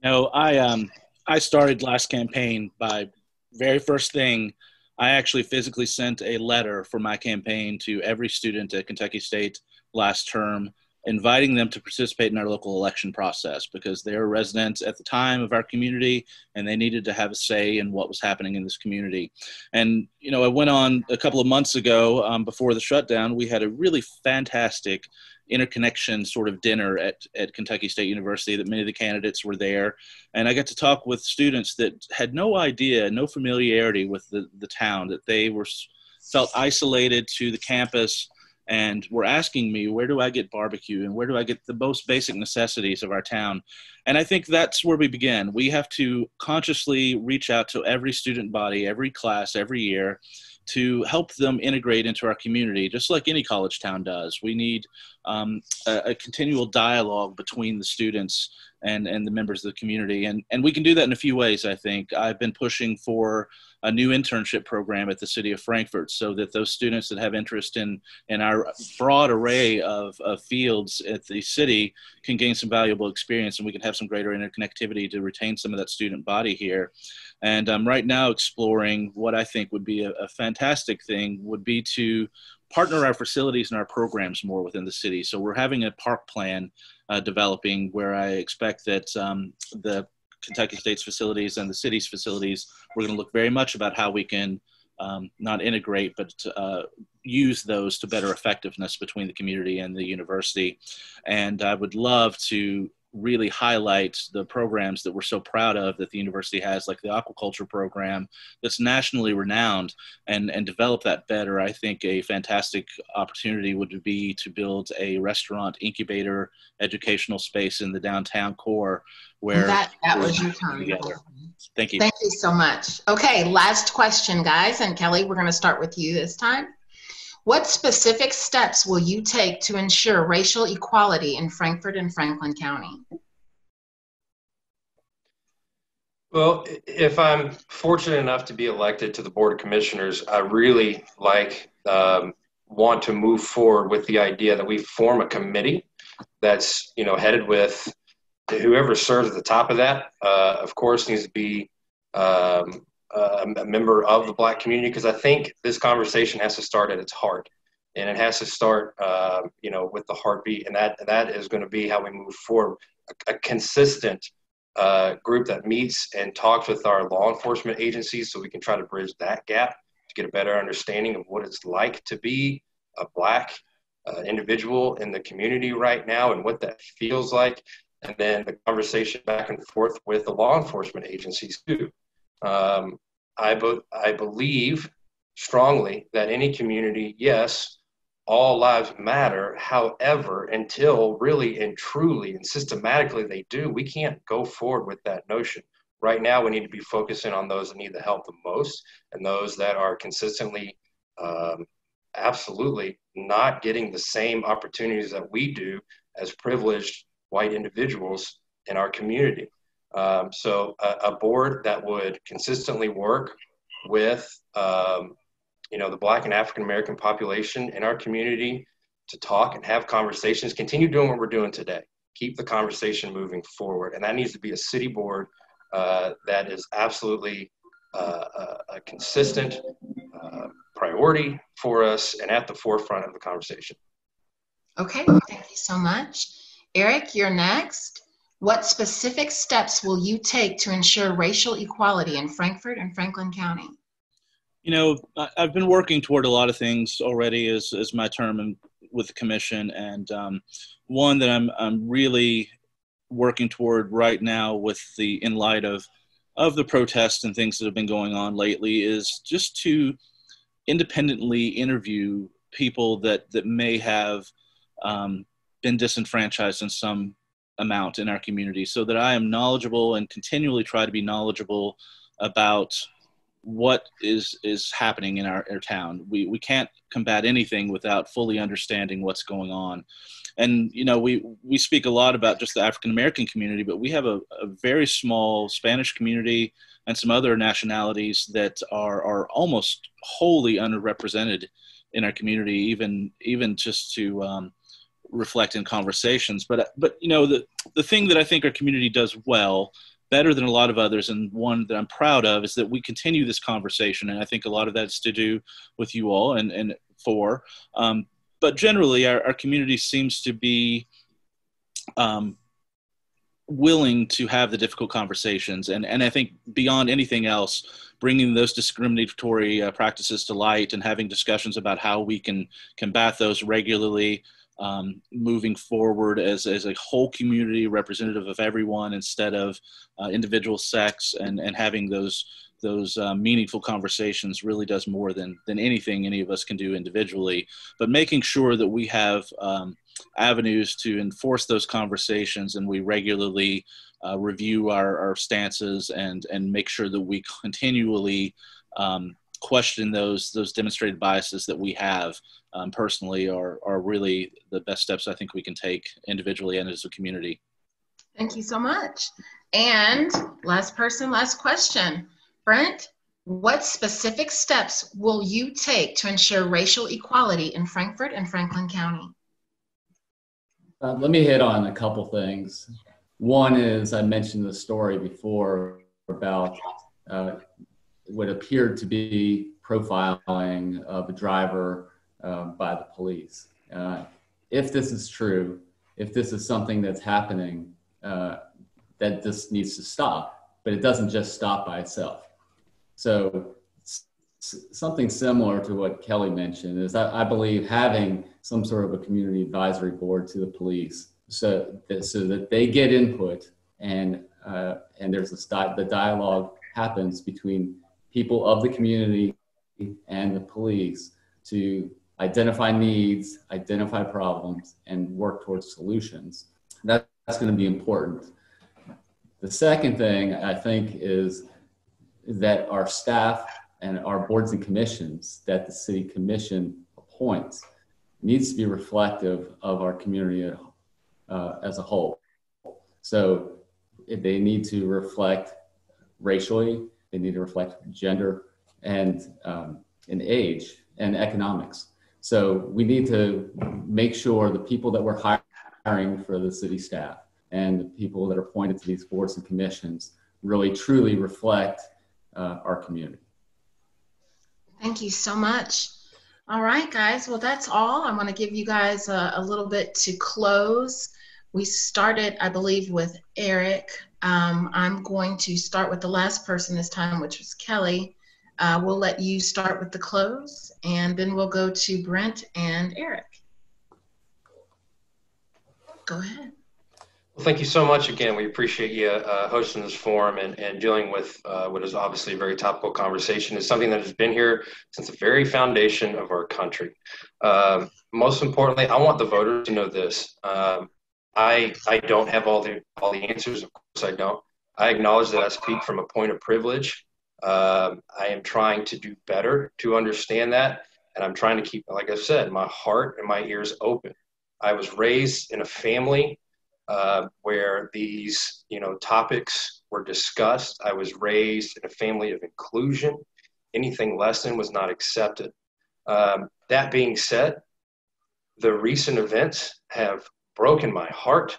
I started last campaign by very first thing, I actually physically sent a letter for my campaign to every student at Kentucky State last term, inviting them to participate in our local election process, because they're residents at the time of our community and they needed to have a say in what was happening in this community. And, I went on a couple of months ago, before the shutdown, we had a really fantastic interconnection sort of dinner at Kentucky State University that many of the candidates were there. And I got to talk with students that had no idea, no familiarity with the town, that they felt isolated to the campus, and were asking me, where do I get barbecue and where do I get the most basic necessities of our town? And I think that's where we begin. We have to consciously reach out to every student body, every class, every year, to help them integrate into our community, just like any college town does. We need a continual dialogue between the students and the members of the community. And we can do that in a few ways, I think. I've been pushing for a new internship program at the city of Frankfurt, so that those students that have interest in our broad array of fields at the city can gain some valuable experience, and we can have some greater interconnectivity to retain some of that student body here. And I'm right now exploring what I think would be a fantastic thing would be to partner our facilities and our programs more within the city. So we're having a park plan developing, where I expect that the Kentucky State's facilities and the city's facilities, we're going to look very much about how we can not integrate, but use those to better effectiveness between the community and the university. And I would love to really highlight the programs that we're so proud of that the university has, like the aquaculture program that's nationally renowned, and develop that better. I think a fantastic opportunity would be to build a restaurant incubator educational space in the downtown core, where that was your turn. Thank you. Thank you so much. Okay, last question, guys. And Kelly, we're going to start with you this time. What specific steps will you take to ensure racial equality in Frankfort and Franklin County? Well, if I'm fortunate enough to be elected to the Board of Commissioners, I really want to move forward with the idea that we form a committee that's headed with whoever serves at the top of that. Of course, needs to be a member of the Black community, because I think this conversation has to start at its heart, and it has to start with the heartbeat, and that is going to be how we move forward. A consistent group that meets and talks with our law enforcement agencies, so we can try to bridge that gap to get a better understanding of what it's like to be a Black individual in the community right now and what that feels like. And then the conversation back and forth with the law enforcement agencies too. I believe strongly that any community, yes, all lives matter. However, until really and truly and systematically they do, we can't go forward with that notion. Right now, we need to be focusing on those that need the help the most, and those that are consistently, absolutely not getting the same opportunities that we do as privileged white individuals in our community. So a board that would consistently work with the Black and African American population in our community to talk and have conversations, continue doing what we're doing today, keep the conversation moving forward. And that needs to be a city board that is absolutely a consistent priority for us and at the forefront of the conversation. Okay, thank you so much. Eric, you're next. What specific steps will you take to ensure racial equality in Frankfort and Franklin County? I've been working toward a lot of things already as my term with the commission, and one that I'm really working toward right now in light of the protests and things that have been going on lately is just to independently interview people that may have been disenfranchised in some amount in our community, so that I am knowledgeable and continually try to be knowledgeable about what is happening in our town. We can't combat anything without fully understanding what's going on. And, we speak a lot about just the African American community, but we have a very small Spanish community and some other nationalities that are almost wholly underrepresented in our community, even just to reflect in conversations. But the thing that I think our community does well, better than a lot of others, and one that I'm proud of, is that we continue this conversation. And I think a lot of that's to do with you all and FORR. But generally, our community seems to be willing to have the difficult conversations. And I think beyond anything else, bringing those discriminatory practices to light and having discussions about how we can combat those regularly, moving forward as a whole community representative of everyone instead of individual sects, and having those meaningful conversations really does more than anything any of us can do individually. But making sure that we have avenues to enforce those conversations, and we regularly review our stances and make sure that we continually question those demonstrated biases that we have personally are really the best steps I think we can take individually and as a community. Thank you so much. And last person, last question. Brent, what specific steps will you take to ensure racial equality in Frankfort and Franklin County? Let me hit on a couple things. One is, I mentioned the story before about what appeared to be profiling of a driver by the police. If this is true, if this is something that's happening, that this needs to stop, but it doesn't just stop by itself. So something similar to what Kelly mentioned is I believe having some sort of a community advisory board to the police so that they get input and there's the dialogue happens between people of the community and the police to identify needs, identify problems, and work towards solutions. That's going to be important. The second thing I think is that our staff and our boards and commissions that the city commission appoints needs to be reflective of our community as a whole. So they need to reflect racially, they need to reflect gender and age and economics. So we need to make sure the people that we're hiring for the city staff and the people that are appointed to these boards and commissions really truly reflect our community. Thank you so much. All right, guys. Well, that's all. I want to give you guys a little bit to close. We started, I believe, with Eric. I'm going to start with the last person this time, which was Kelly. We'll let you start with the close, and then we'll go to Brent and Eric. Go ahead. Well, thank you so much again. We appreciate you hosting this forum and dealing with what is obviously a very topical conversation. It's something that has been here since the very foundation of our country. Most importantly, I want the voters to know this. I don't have all the answers. Of course I don't. I acknowledge that I speak from a point of privilege. I am trying to do better to understand that. And I'm trying to keep, like I said, my heart and my ears open. I was raised in a family where these, topics were discussed. I was raised in a family of inclusion. Anything less than was not accepted. That being said, the recent events have broken my heart,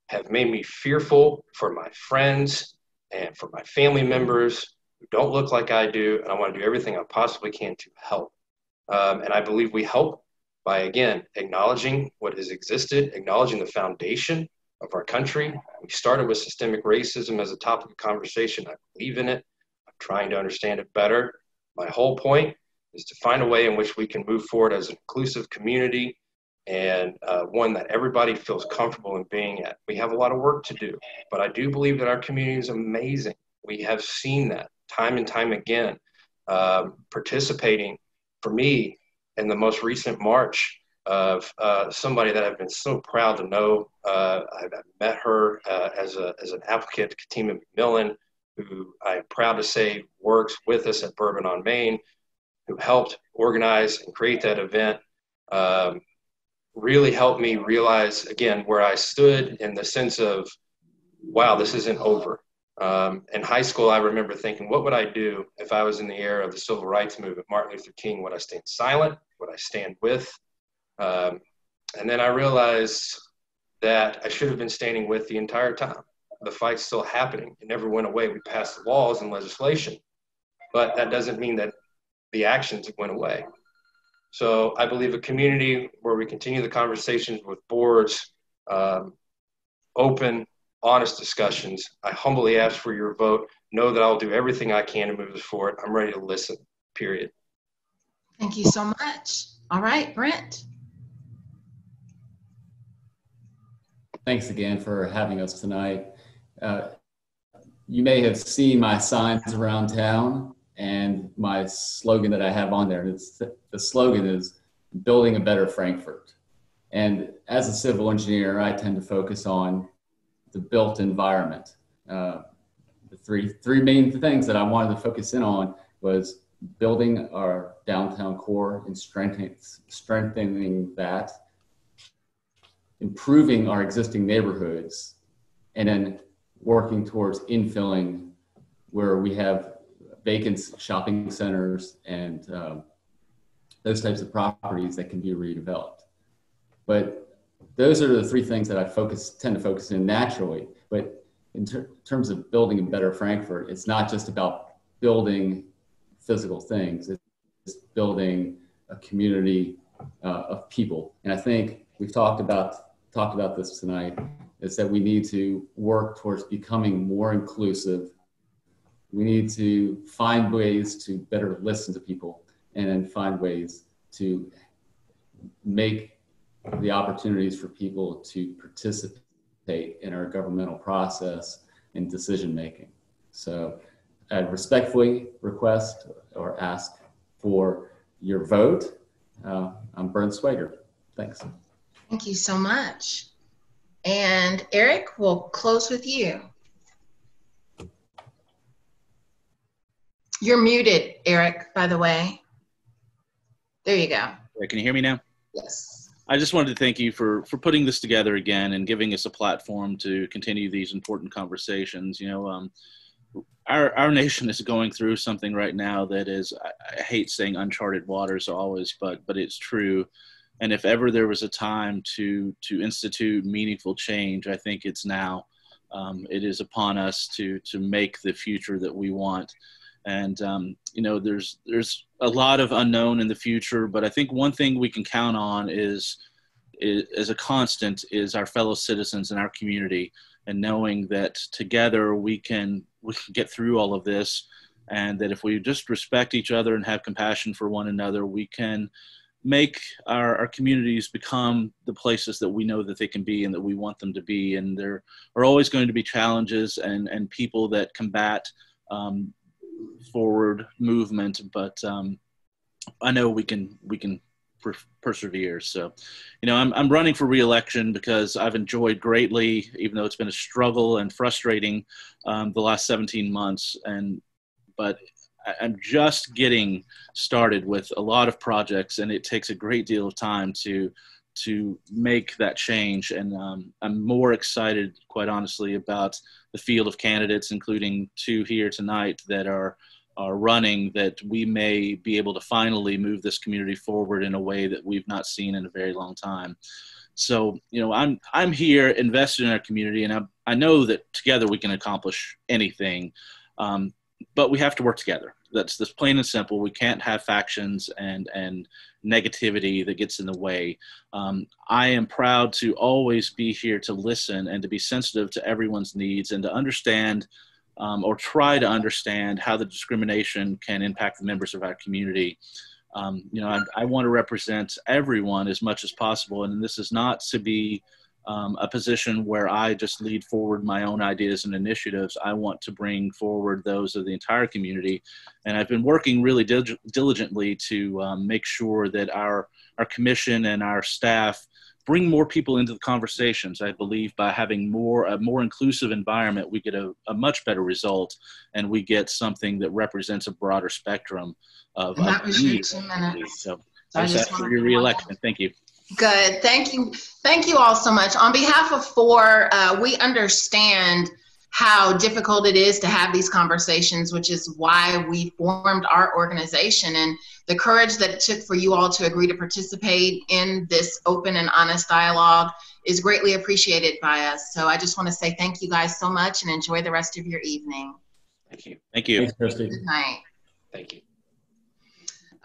have made me fearful for my friends and for my family members who don't look like I do, and I want to do everything I possibly can to help. And I believe we help by, again, acknowledging what has existed, acknowledging the foundation of our country. We started with systemic racism as a topic of conversation. I believe in it. I'm trying to understand it better. My whole point is to find a way in which we can move forward as an inclusive community and one that everybody feels comfortable in being at. We have a lot of work to do, but I do believe that our community is amazing. We have seen that time and time again. Participating, for me, in the most recent march of somebody that I've been so proud to know. I've met her as an advocate, Katima McMillan, who I'm proud to say works with us at Bourbon on Main, who helped organize and create that event. Really helped me realize, again, where I stood in the sense of, wow, this isn't over. In high school, I remember thinking, what would I do if I was in the era of the civil rights movement, Martin Luther King? Would I stand silent? Would I stand with? And then I realized that I should have been standing with the entire time. The fight's still happening. It never went away. We passed laws and legislation, but that doesn't mean that the actions went away. So I believe a community where we continue the conversations with boards, open, honest discussions. I humbly ask for your vote. Know that I'll do everything I can to move this forward. I'm ready to listen, period. Thank you so much. All right, Brent. Thanks again for having us tonight. You may have seen my signs around town and my slogan that I have on there. And the slogan is building a better Frankfurt. And as a civil engineer, I tend to focus on the built environment. The three main things that I wanted to focus in on was building our downtown core and strengthening that, improving our existing neighborhoods, and then working towards infilling where we have vacant shopping centers and those types of properties that can be redeveloped. But those are the three things that I tend to focus in naturally. But in terms of building a better Frankfurt, it's not just about building physical things. It's building a community of people. And I think we've talked about this tonight, is that we need to work towards becoming more inclusive. We need to find ways to better listen to people and then find ways to make the opportunities for people to participate in our governmental process and decision making. So I respectfully request or ask for your vote. I'm Brent Swager. Thanks. Thank you so much. And Eric, we'll close with you. You're muted, Eric, by the way. There you go. Can you hear me now? Yes. I just wanted to thank you for putting this together again and giving us a platform to continue these important conversations. You know, our nation is going through something right now that is, I hate saying uncharted waters always, but it's true. And if ever there was a time to institute meaningful change, I think it's now. It is upon us to make the future that we want. And, you know, there's a lot of unknown in the future, but I think one thing we can count on is as a constant is our fellow citizens in our community, and knowing that together we can get through all of this, and that if we just respect each other and have compassion for one another, we can make our communities become the places that we know that they can be and that we want them to be. And there are always going to be challenges and people that combat forward movement, but I know we can persevere. So, you know, I'm running for re-election because I've enjoyed greatly, even though it's been a struggle and frustrating the last 17 months. But I'm just getting started with a lot of projects, and it takes a great deal of time to make that change. And I'm more excited, quite honestly, about the field of candidates, including 2 here tonight that are running, that we may be able to finally move this community forward in a way that we've not seen in a very long time. So, you know, I'm here invested in our community, and I know that together we can accomplish anything. But we have to work together. That's plain and simple. We can't have factions and negativity that gets in the way. I am proud to always be here to listen and to be sensitive to everyone's needs and to understand or try to understand how the discrimination can impact the members of our community. You know, I want to represent everyone as much as possible, and this is not to be a position where I just lead forward my own ideas and initiatives. I want to bring forward those of the entire community. And I've been working really diligently to make sure that our commission and our staff bring more people into the conversations. I believe by having a more inclusive environment, we get a much better result, and we get something that represents a broader spectrum of And that was your 2 So minutes. So I just ask for your re-election. Thank you. Good. Thank you. Thank you all so much. On behalf of FORR, we understand how difficult it is to have these conversations, which is why we formed our organization, and the courage that it took for you all to agree to participate in this open and honest dialogue is greatly appreciated by us. So I just want to say thank you guys so much, and enjoy the rest of your evening. Thank you. Thank you. Thanks, Christy. Good night. Thank you.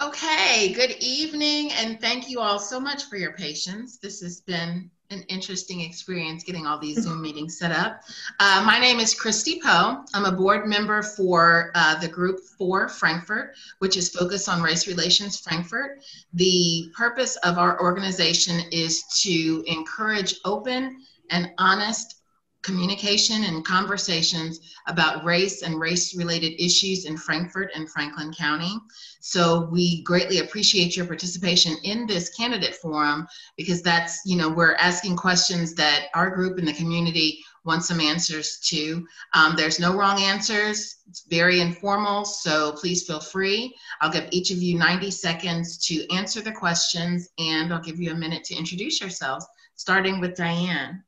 Okay, good evening, and thank you all so much for your patience. This has been an interesting experience getting all these Zoom meetings set up. My name is Christy Poe. I'm a board member for the group FORR Frankfurt, which is focused on race relations Frankfurt. The purpose of our organization is to encourage open and honest communication and conversations about race and race-related issues in Frankfurt and Franklin County. So we greatly appreciate your participation in this candidate forum, because that's, you know, we're asking questions that our group in the community wants some answers to. There's no wrong answers. It's very informal, so please feel free. I'll give each of you 90 seconds to answer the questions, and I'll give you a minute to introduce yourselves, starting with Diane.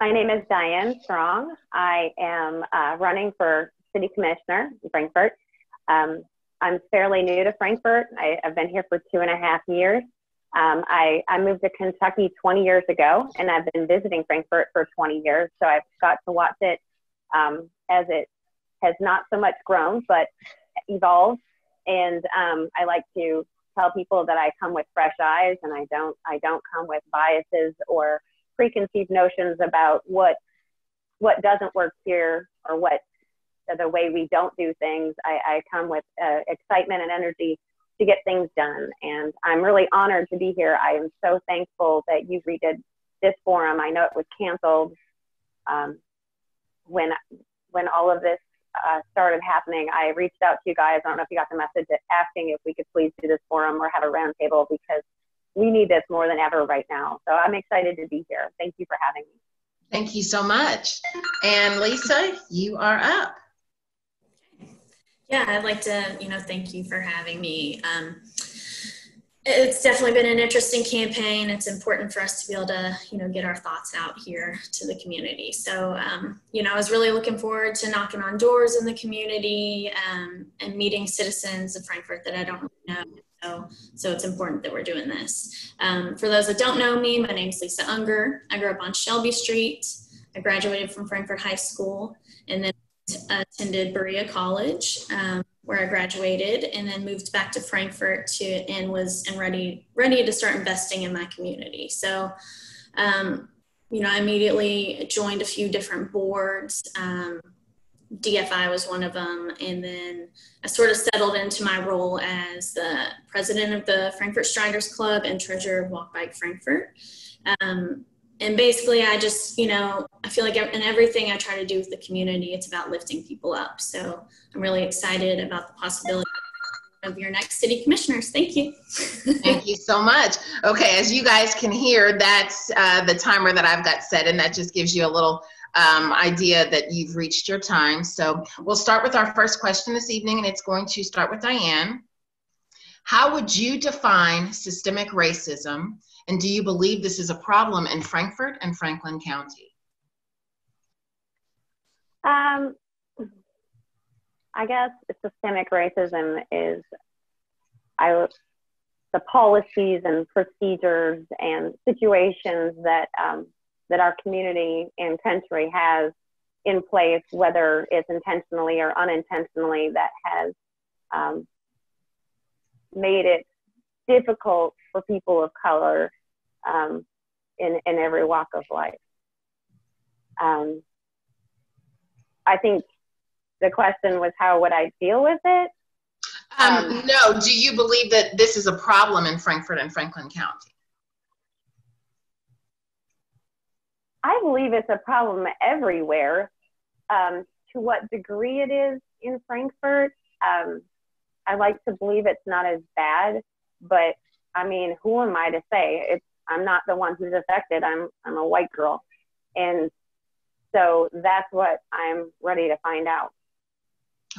My name is Diane Strong. I am running for city commissioner in Frankfurt. I'm fairly new to Frankfurt. I've been here for 2.5 years. I moved to Kentucky 20 years ago, and I've been visiting Frankfurt for 20 years. So I've got to watch it as it has not so much grown, but evolved. And I like to tell people that I come with fresh eyes, and I don't come with biases or preconceived notions about what doesn't work here or what the way we don't do things. I come with excitement and energy to get things done, and I'm really honored to be here. I am so thankful that you redid this forum. I know it was canceled when all of this started happening. I reached out to you guys. I don't know if you got the message asking if we could please do this forum or have a roundtable, because we need this more than ever right now. So I'm excited to be here. Thank you for having me. Thank you so much. And Lisa, you are up. Yeah, I'd like to, thank you for having me. It's definitely been an interesting campaign. It's important for us to be able to, get our thoughts out here to the community. So, I was really looking forward to knocking on doors in the community and meeting citizens of Frankfort that I don't really know. So it's important that we're doing this. For those that don't know me, my name is Lisa Unger. I grew up on Shelby Street. I graduated from Frankfort High School and then attended Berea College, where I graduated, and then moved back to Frankfort and was ready to start investing in my community. So, I immediately joined a few different boards. DFI was one of them, and then I sort of settled into my role as the president of the Frankfort Striders Club and treasurer of Walk Bike Frankfort. And basically, I just, I feel like in everything I try to do with the community, it's about lifting people up. So I'm really excited about the possibility of your next city commissioners. Thank you. Thank you so much. Okay, as you guys can hear, that's the timer that I've got set, and that just gives you a little idea that you've reached your time. So we'll start with our first question this evening, and it's going to start with Diane. How would you define systemic racism? And do you believe this is a problem in Frankfort and Franklin County? I guess systemic racism is the policies and procedures and situations that that our community and country has in place, whether it's intentionally or unintentionally, that has made it difficult for people of color in every walk of life. I think the question was, how would I deal with it? No, do you believe that this is a problem in Frankfort and Franklin County? I believe it's a problem everywhere. To what degree it is in Frankfort, I like to believe it's not as bad, but I mean, who am I to say? I'm not the one who's affected. I'm a white girl. And so that's what I'm ready to find out.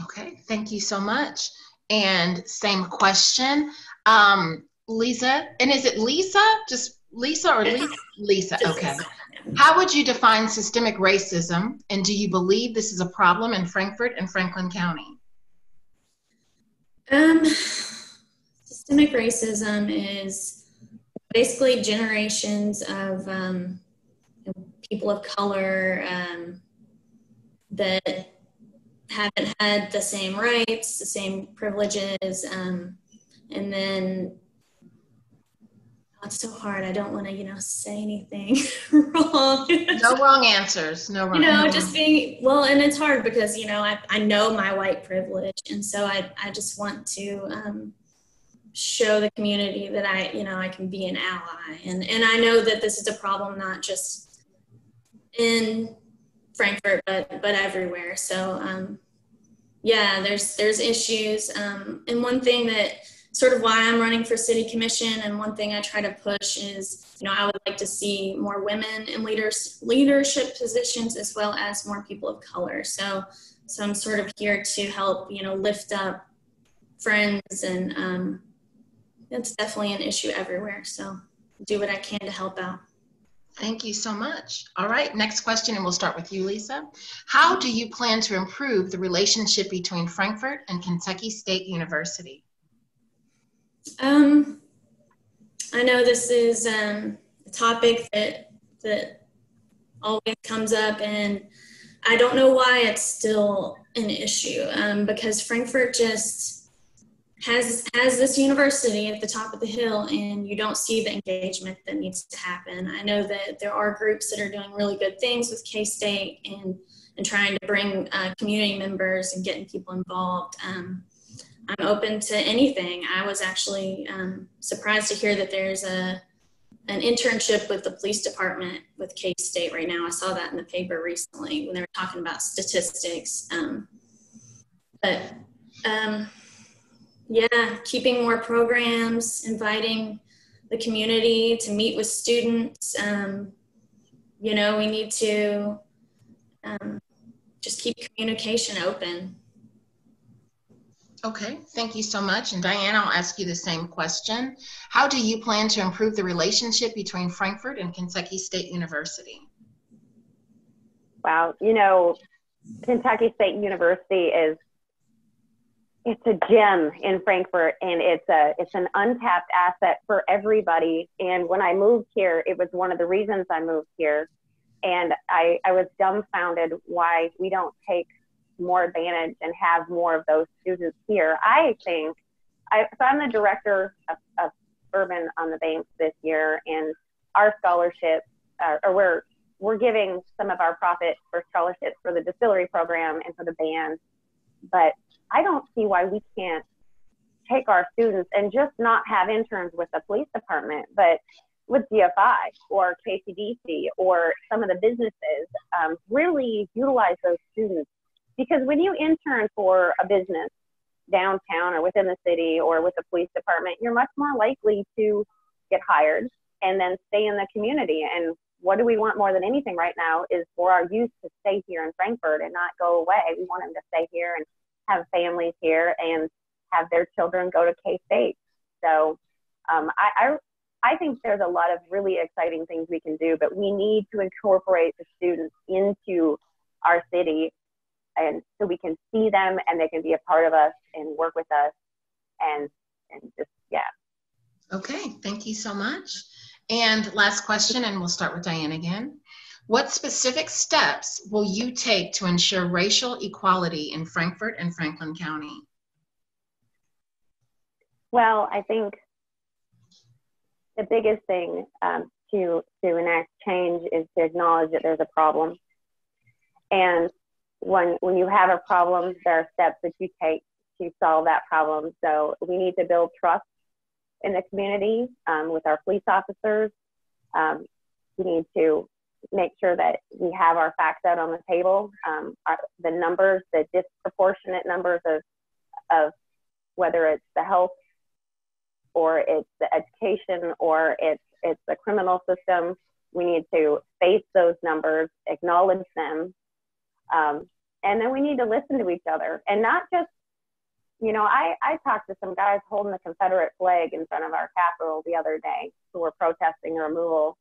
Okay, thank you so much. And same question, Lisa, and is it Lisa? Just Lisa or Lisa? Lisa, okay. How would you define systemic racism, and do you believe this is a problem in Frankfort and Franklin County? Systemic racism is basically generations of people of color that haven't had the same rights, the same privileges, and then it's so hard. I don't want to, say anything wrong. No wrong answers. No wrong. Just being, and it's hard because, I know my white privilege. And so I just want to show the community that I can be an ally. And I know that this is a problem, not just in Frankfort, but everywhere. So, there's issues. And one thing that sort of why I'm running for city commission, and one thing I try to push is, I would like to see more women in leadership positions, as well as more people of color. So I'm sort of here to help, lift up friends, and it's definitely an issue everywhere. So do what I can to help out. Thank you so much. All right, next question, and we'll start with you, Lisa. How do you plan to improve the relationship between Frankfort and Kentucky State University? I know this is a topic that always comes up, and I don't know why it's still an issue, because Frankfort just has this university at the top of the hill, and you don't see the engagement that needs to happen. I know that there are groups that are doing really good things with K-State and trying to bring community members and getting people involved. I'm open to anything. I was actually surprised to hear that there's an internship with the police department with K-State right now. I saw that in the paper recently when they were talking about statistics. Keeping more programs, inviting the community to meet with students. We need to just keep communication open. Okay, thank you so much. And Diane, I'll ask you the same question. How do you plan to improve the relationship between Frankfort and Kentucky State University? Wow, you know, Kentucky State University it's a gem in Frankfort, and it's an untapped asset for everybody. And when I moved here, it was one of the reasons I moved here. And I was dumbfounded why we don't take more advantage and have more of those students here. I think, so I'm the director of Urban on the Banks this year, and our scholarships, or we're giving some of our profit for scholarships for the distillery program and for the band. But I don't see why we can't take our students and just not have interns with the police department, but with GFI or KCDC or some of the businesses, really utilize those students. Because when you intern for a business downtown or within the city or with the police department, you're much more likely to get hired and then stay in the community. And what do we want more than anything right now is for our youth to stay here in Frankfort and not go away. We want them to stay here and have families here and have their children go to K-State. So I think there's a lot of really exciting things we can do, but we need to incorporate the students into our city, and so we can see them and they can be a part of us and work with us and just, yeah. Okay, thank you so much. And last question, and we'll start with Diane again. What specific steps will you take to ensure racial equality in Frankfort and Franklin County? Well, I think the biggest thing to enact change is to acknowledge that there's a problem. And when you have a problem, there are steps that you take to solve that problem. So we need to build trust in the community with our police officers. We need to make sure that we have our facts out on the table. The numbers, the disproportionate numbers of whether it's the health or it's the education or it's the criminal system, we need to face those numbers, acknowledge them, and then we need to listen to each other. And not just, you know, I talked to some guys holding the Confederate flag in front of our Capitol the other day who were protesting the removal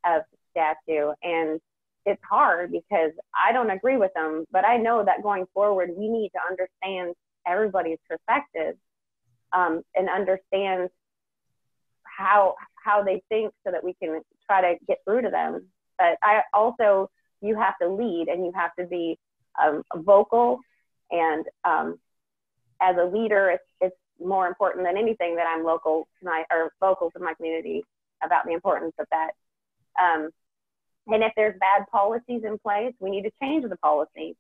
of the statue. And it's hard because I don't agree with them, but I know that going forward, we need to understand everybody's perspective and understand how they think so that we can try to get through to them. But you have to lead and you have to be vocal. And as a leader, it's more important than anything that I'm vocal to my community about the importance of that. And if there's bad policies in place, we need to change the policy.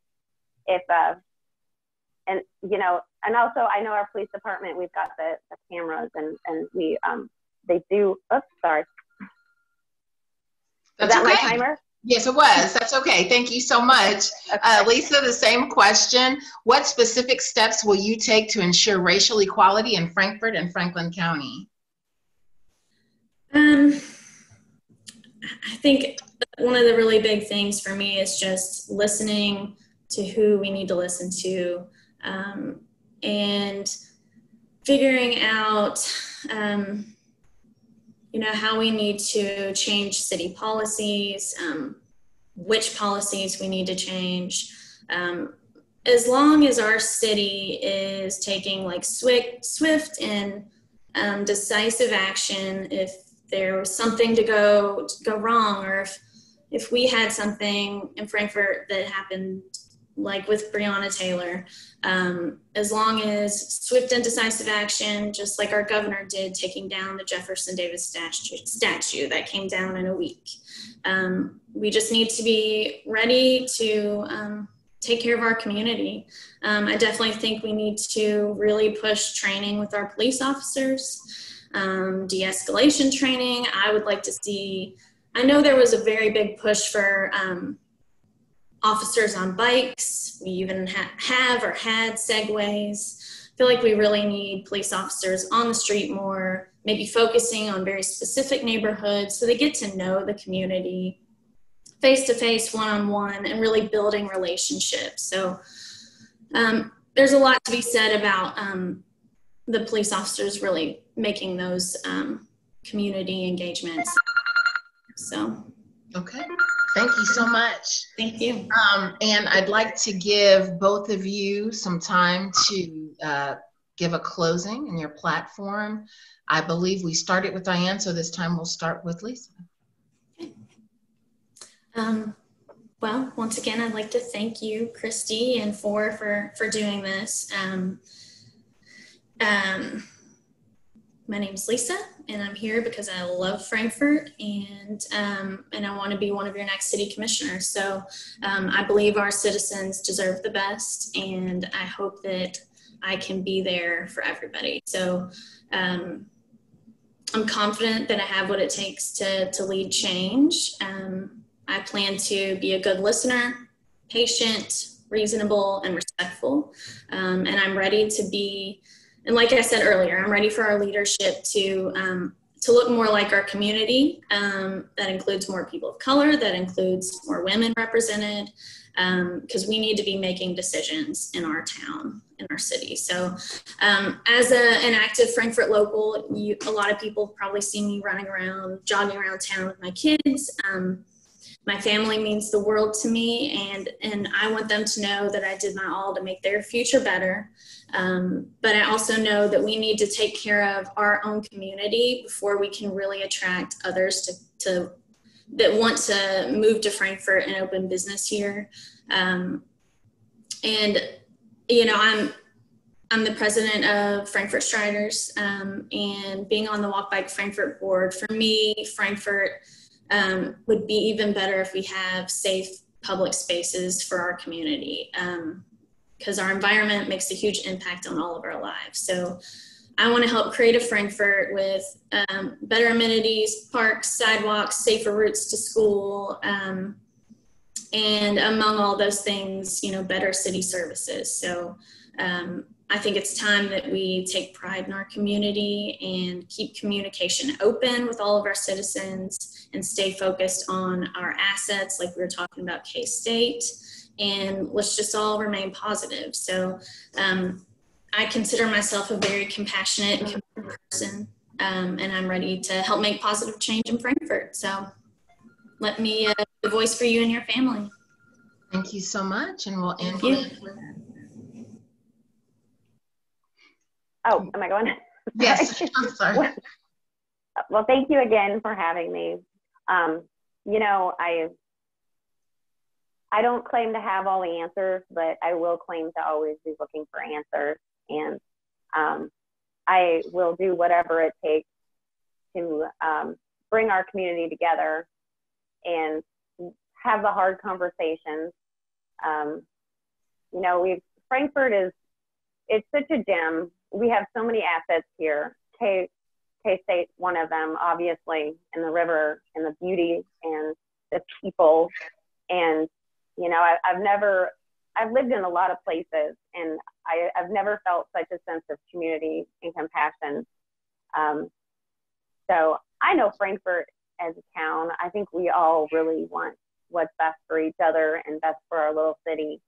And you know, and also I know our police department, we've got the cameras and we they do. Oops, sorry. That's Is that okay. my timer? Yes, it was. That's okay. Thank you so much. Okay. Lisa, the same question. What specific steps will you take to ensure racial equality in Frankfort and Franklin County? I think one of the really big things for me is just listening to who we need to listen to, and figuring out, you know, how we need to change city policies, which policies we need to change. As long as our city is taking like swift and decisive action, if there was something to go wrong, or if we had something in Frankfort that happened like with Breonna Taylor, as long as swift and decisive action, just like our governor did, taking down the Jefferson Davis statue that came down in a week. We just need to be ready to take care of our community. I definitely think we need to really push training with our police officers, de-escalation training. I would like to see, I know there was a very big push for officers on bikes. We even have or had segways. I feel like we really need police officers on the street more, maybe focusing on very specific neighborhoods so they get to know the community face-to-face, one-on-one, and really building relationships. So there's a lot to be said about the police officers really making those community engagements. So. Okay. Thank you so much. Thank you. And I'd like to give both of you some time to give a closing in your platform. I believe we started with Diane, so this time we'll start with Lisa. Okay. Well, once again, I'd like to thank you, Christy, and FORR for doing this. My name's Lisa, and I'm here because I love Frankfort, and I want to be one of your next city commissioners. So I believe our citizens deserve the best, and I hope that I can be there for everybody. So I'm confident that I have what it takes to lead change. I plan to be a good listener, patient, reasonable, and respectful, and I'm ready to be. And like I said earlier, I'm ready for our leadership to look more like our community. That includes more people of color, that includes more women represented, because we need to be making decisions in our town, in our city. So as an active Frankfort local, a lot of people probably see me running around, jogging around town with my kids. My family means the world to me, and I want them to know that I did my all to make their future better. But I also know that we need to take care of our own community before we can really attract others that want to move to Frankfort and open business here. And you know, I'm the president of Frankfort Striders, and being on the Walk Bike Frankfort board, for me, Frankfort would be even better if we have safe public spaces for our community, because our environment makes a huge impact on all of our lives. So I want to help create a Frankfort with better amenities, parks, sidewalks, safer routes to school, and among all those things, you know, better city services. So I think it's time that we take pride in our community and keep communication open with all of our citizens and stay focused on our assets, like we were talking about K-State, and let's just all remain positive. So I consider myself a very compassionate person, and I'm ready to help make positive change in Frankfort. So let me be a voice for you and your family. Thank you so much, and we'll end with Oh, am I going? Yes, I'm sorry. Well, thank you again for having me. You know, I don't claim to have all the answers, but I will claim to always be looking for answers. And I will do whatever it takes to bring our community together and have the hard conversations. You know, Frankfort it's such a gem. We have so many assets here. K-State, one of them, obviously, and the river and the beauty and the people. And, you know, I've lived in a lot of places, and I've never felt such a sense of community and compassion. So I know Frankfort as a town, I think we all really want what's best for each other and best for our little city.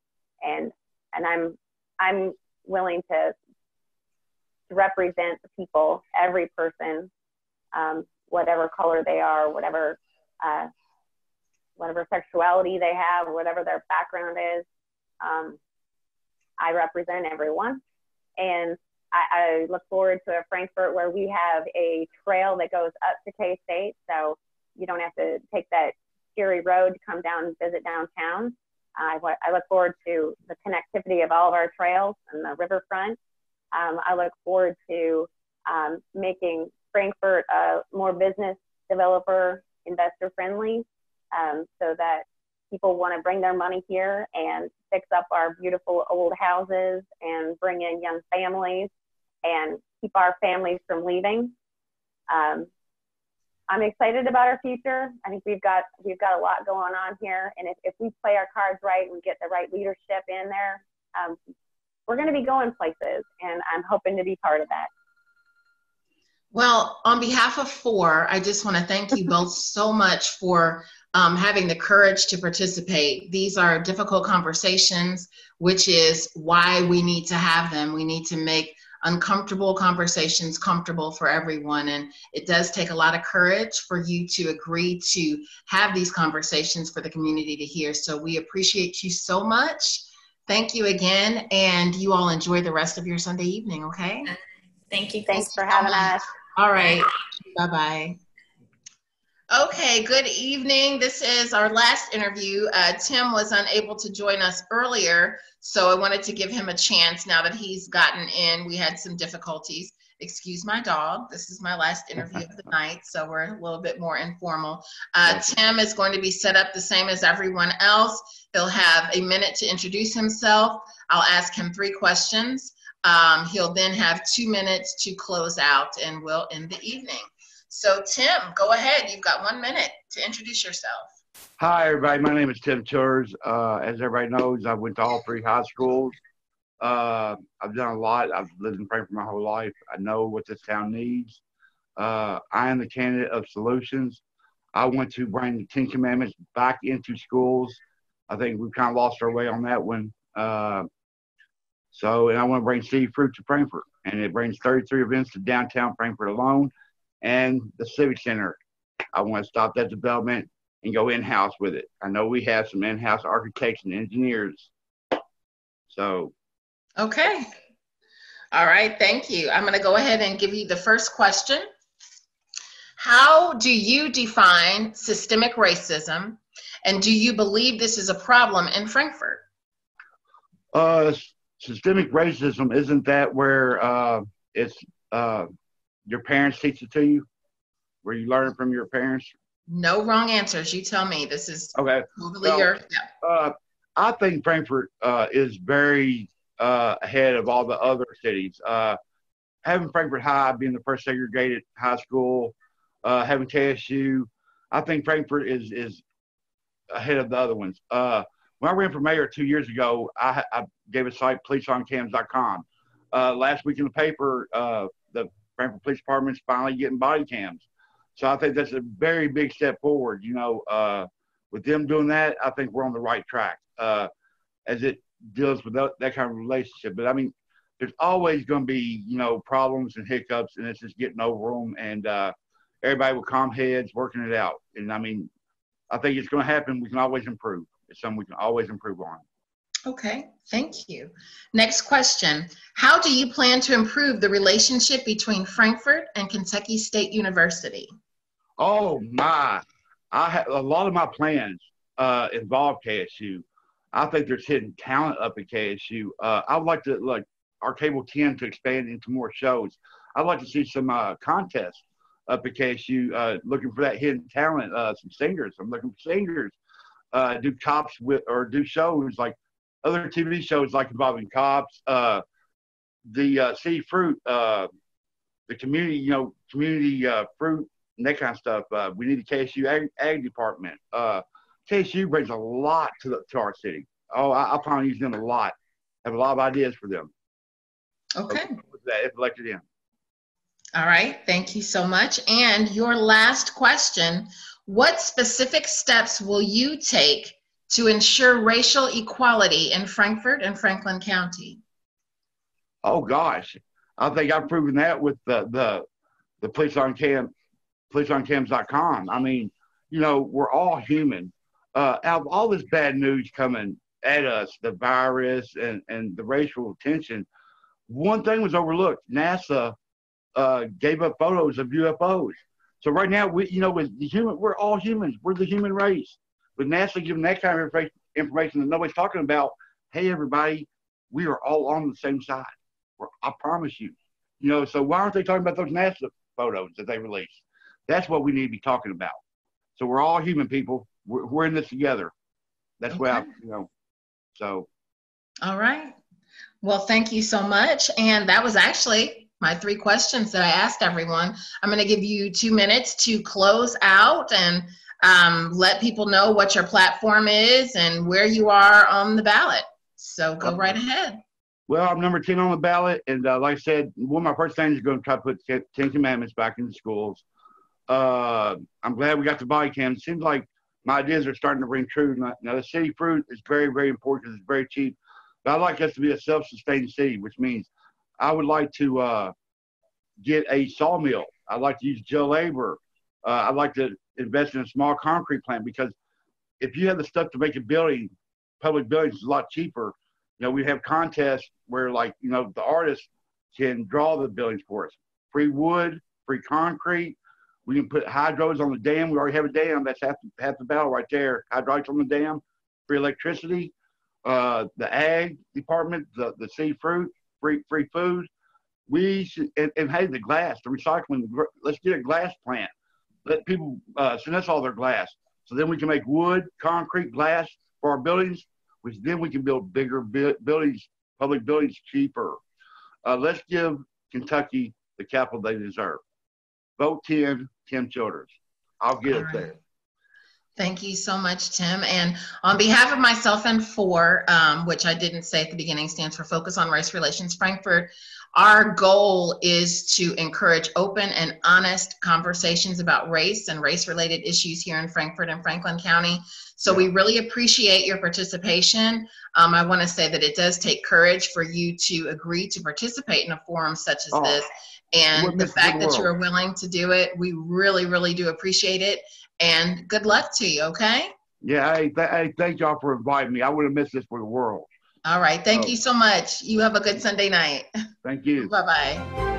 And I'm willing to represent the people, every person, whatever color they are, whatever sexuality they have, whatever their background is. I represent everyone. And I look forward to a Frankfort where we have a trail that goes up to K-State, so you don't have to take that scary road to come down and visit downtown. I look forward to the connectivity of all of our trails and the riverfront. I look forward to making Frankfort a more business developer, investor friendly, so that people want to bring their money here and fix up our beautiful old houses and bring in young families and keep our families from leaving. I'm excited about our future. I think we've got a lot going on here, and if we play our cards right and get the right leadership in there, we're going to be going places, and I'm hoping to be part of that. Well, on behalf of FORR, I just want to thank you both so much for having the courage to participate. These are difficult conversations, which is why we need to have them. We need to make uncomfortable conversations comfortable for everyone. And it does take a lot of courage for you to agree to have these conversations for the community to hear. So we appreciate you so much. Thank you again. And you all enjoy the rest of your Sunday evening, okay? Thank you. Thanks for having us. All right. Bye-bye. Okay, good evening. This is our last interview. Tim was unable to join us earlier, so I wanted to give him a chance now that he's gotten in. We had some difficulties. Excuse my dog. This is my last interview of the night, so we're a little bit more informal. Tim is going to be set up the same as everyone else. He'll have a minute to introduce himself. I'll ask him 3 questions. He'll then have 2 minutes to close out, and we'll end the evening. So Tim, go ahead. You've got 1 minute to introduce yourself. Hi, everybody. My name is Tim Churs. As everybody knows, I went to all 3 high schools. I've done a lot. I've lived in Frankfort my whole life. I know what this town needs. I am the candidate of solutions. I want to bring the 10 Commandments back into schools. I think we've kind of lost our way on that one. And I want to bring City Fruit to Frankfort. And it brings 33 events to downtown Frankfort alone. And the Civic Center. I want to stop that development and go in-house with it. I know we have some in-house architects and engineers. So. Okay. All right. Thank you. I'm going to go ahead and give you the first question. How do you define systemic racism? And do you believe this is a problem in Frankfort? Systemic racism, isn't that where it's your parents teach it to you? Where you learn from your parents? No wrong answers. You tell me. This is okay. Totally your. Yeah. I think Frankfort is very ahead of all the other cities. Having Frankfort High being the first segregated high school, having KSU, I think Frankfort is ahead of the other ones. When I ran for mayor 2 years ago, I gave a site, policeoncams.com. Last week in the paper, the Frankfort Police Department's finally getting body cams. So I think that's a very big step forward. You know, with them doing that, I think we're on the right track as it deals with that kind of relationship. But I mean, there's always going to be, you know, problems and hiccups, and it's just getting over them. And everybody with calm heads working it out. And I mean, I think it's going to happen. We can always improve. It's something we can always improve on. Okay, thank you. Next question. How do you plan to improve the relationship between Frankfort and Kentucky State University? Oh my, I have a lot of my plans involve KSU. I think there's hidden talent up at KSU. I would like to, like, our Cable 10 to expand into more shows. I'd like to see some contests up at KSU, looking for that hidden talent, some singers. I'm looking for singers, do cops with, or do shows like other TV shows like involving cops, the City Fruit, the community, you know, community fruit and that kind of stuff. We need the KSU ag department. KSU brings a lot to our city. Oh, I plan on using them a lot. Have a lot of ideas for them. Okay. So with that, if elected in. All right. Thank you so much. And your last question, what specific steps will you take to ensure racial equality in Frankfort and Franklin County? Oh gosh, I think I've proven that with the police on cam, policeoncams.com. I mean, you know, we're all human. Out of all this bad news coming at us, the virus and the racial tension, one thing was overlooked. NASA gave up photos of UFOs. So right now, we, you know, with the human, we're all humans. We're the human race. With NASA giving that kind of information that nobody's talking about, hey, everybody, we are all on the same side. I promise you. You know, so why aren't they talking about those NASA photos that they released? That's what we need to be talking about. So we're all human people. We're in this together. That's okay. what I, you know, so. All right. Well, thank you so much. And that was actually my 3 questions that I asked everyone. I'm going to give you 2 minutes to close out and let people know what your platform is and where you are on the ballot. So go right ahead. Well, I'm number 10 on the ballot. And like I said, one of my first things is going to try to put 10 Commandments back in the schools. I'm glad we got the body cams. It seems like my ideas are starting to ring true. Now the city fruit is very, very important because it's very cheap. But I'd like us to be a self-sustaining city, which means I would like to get a sawmill. I'd like to use jail labor. I'd like to invest in a small concrete plant, because if you have the stuff to make a building, public buildings is a lot cheaper. You know, we have contests where, like, you know, the artists can draw the buildings for us. Free wood, free concrete. We can put hydros on the dam. We already have a dam. That's half the battle right there. Hydraulics on the dam, free electricity. The ag department, the seafood, free food. We should, and hey, the glass, the recycling. Let's get a glass plant. Let people send us all their glass, so then we can make wood, concrete, glass for our buildings, which then we can build bigger buildings, public buildings, cheaper. Let's give Kentucky the capital they deserve. Vote 10, Tim Childers. I'll get it there. Thank you so much, Tim. And on behalf of myself and FORR, which I didn't say at the beginning, stands for Focus on Race Relations Frankfort, our goal is to encourage open and honest conversations about race and race-related issues here in Frankfort and Franklin County. So we really appreciate your participation. I want to say that it does take courage for you to agree to participate in a forum such as this. And the fact that you are willing to do it, we really, really do appreciate it. And good luck to you, okay? Yeah, hey, thank y'all for inviting me. I would have missed this for the world. All right, thank you so much. You have a good Sunday night. Thank you. Bye-bye.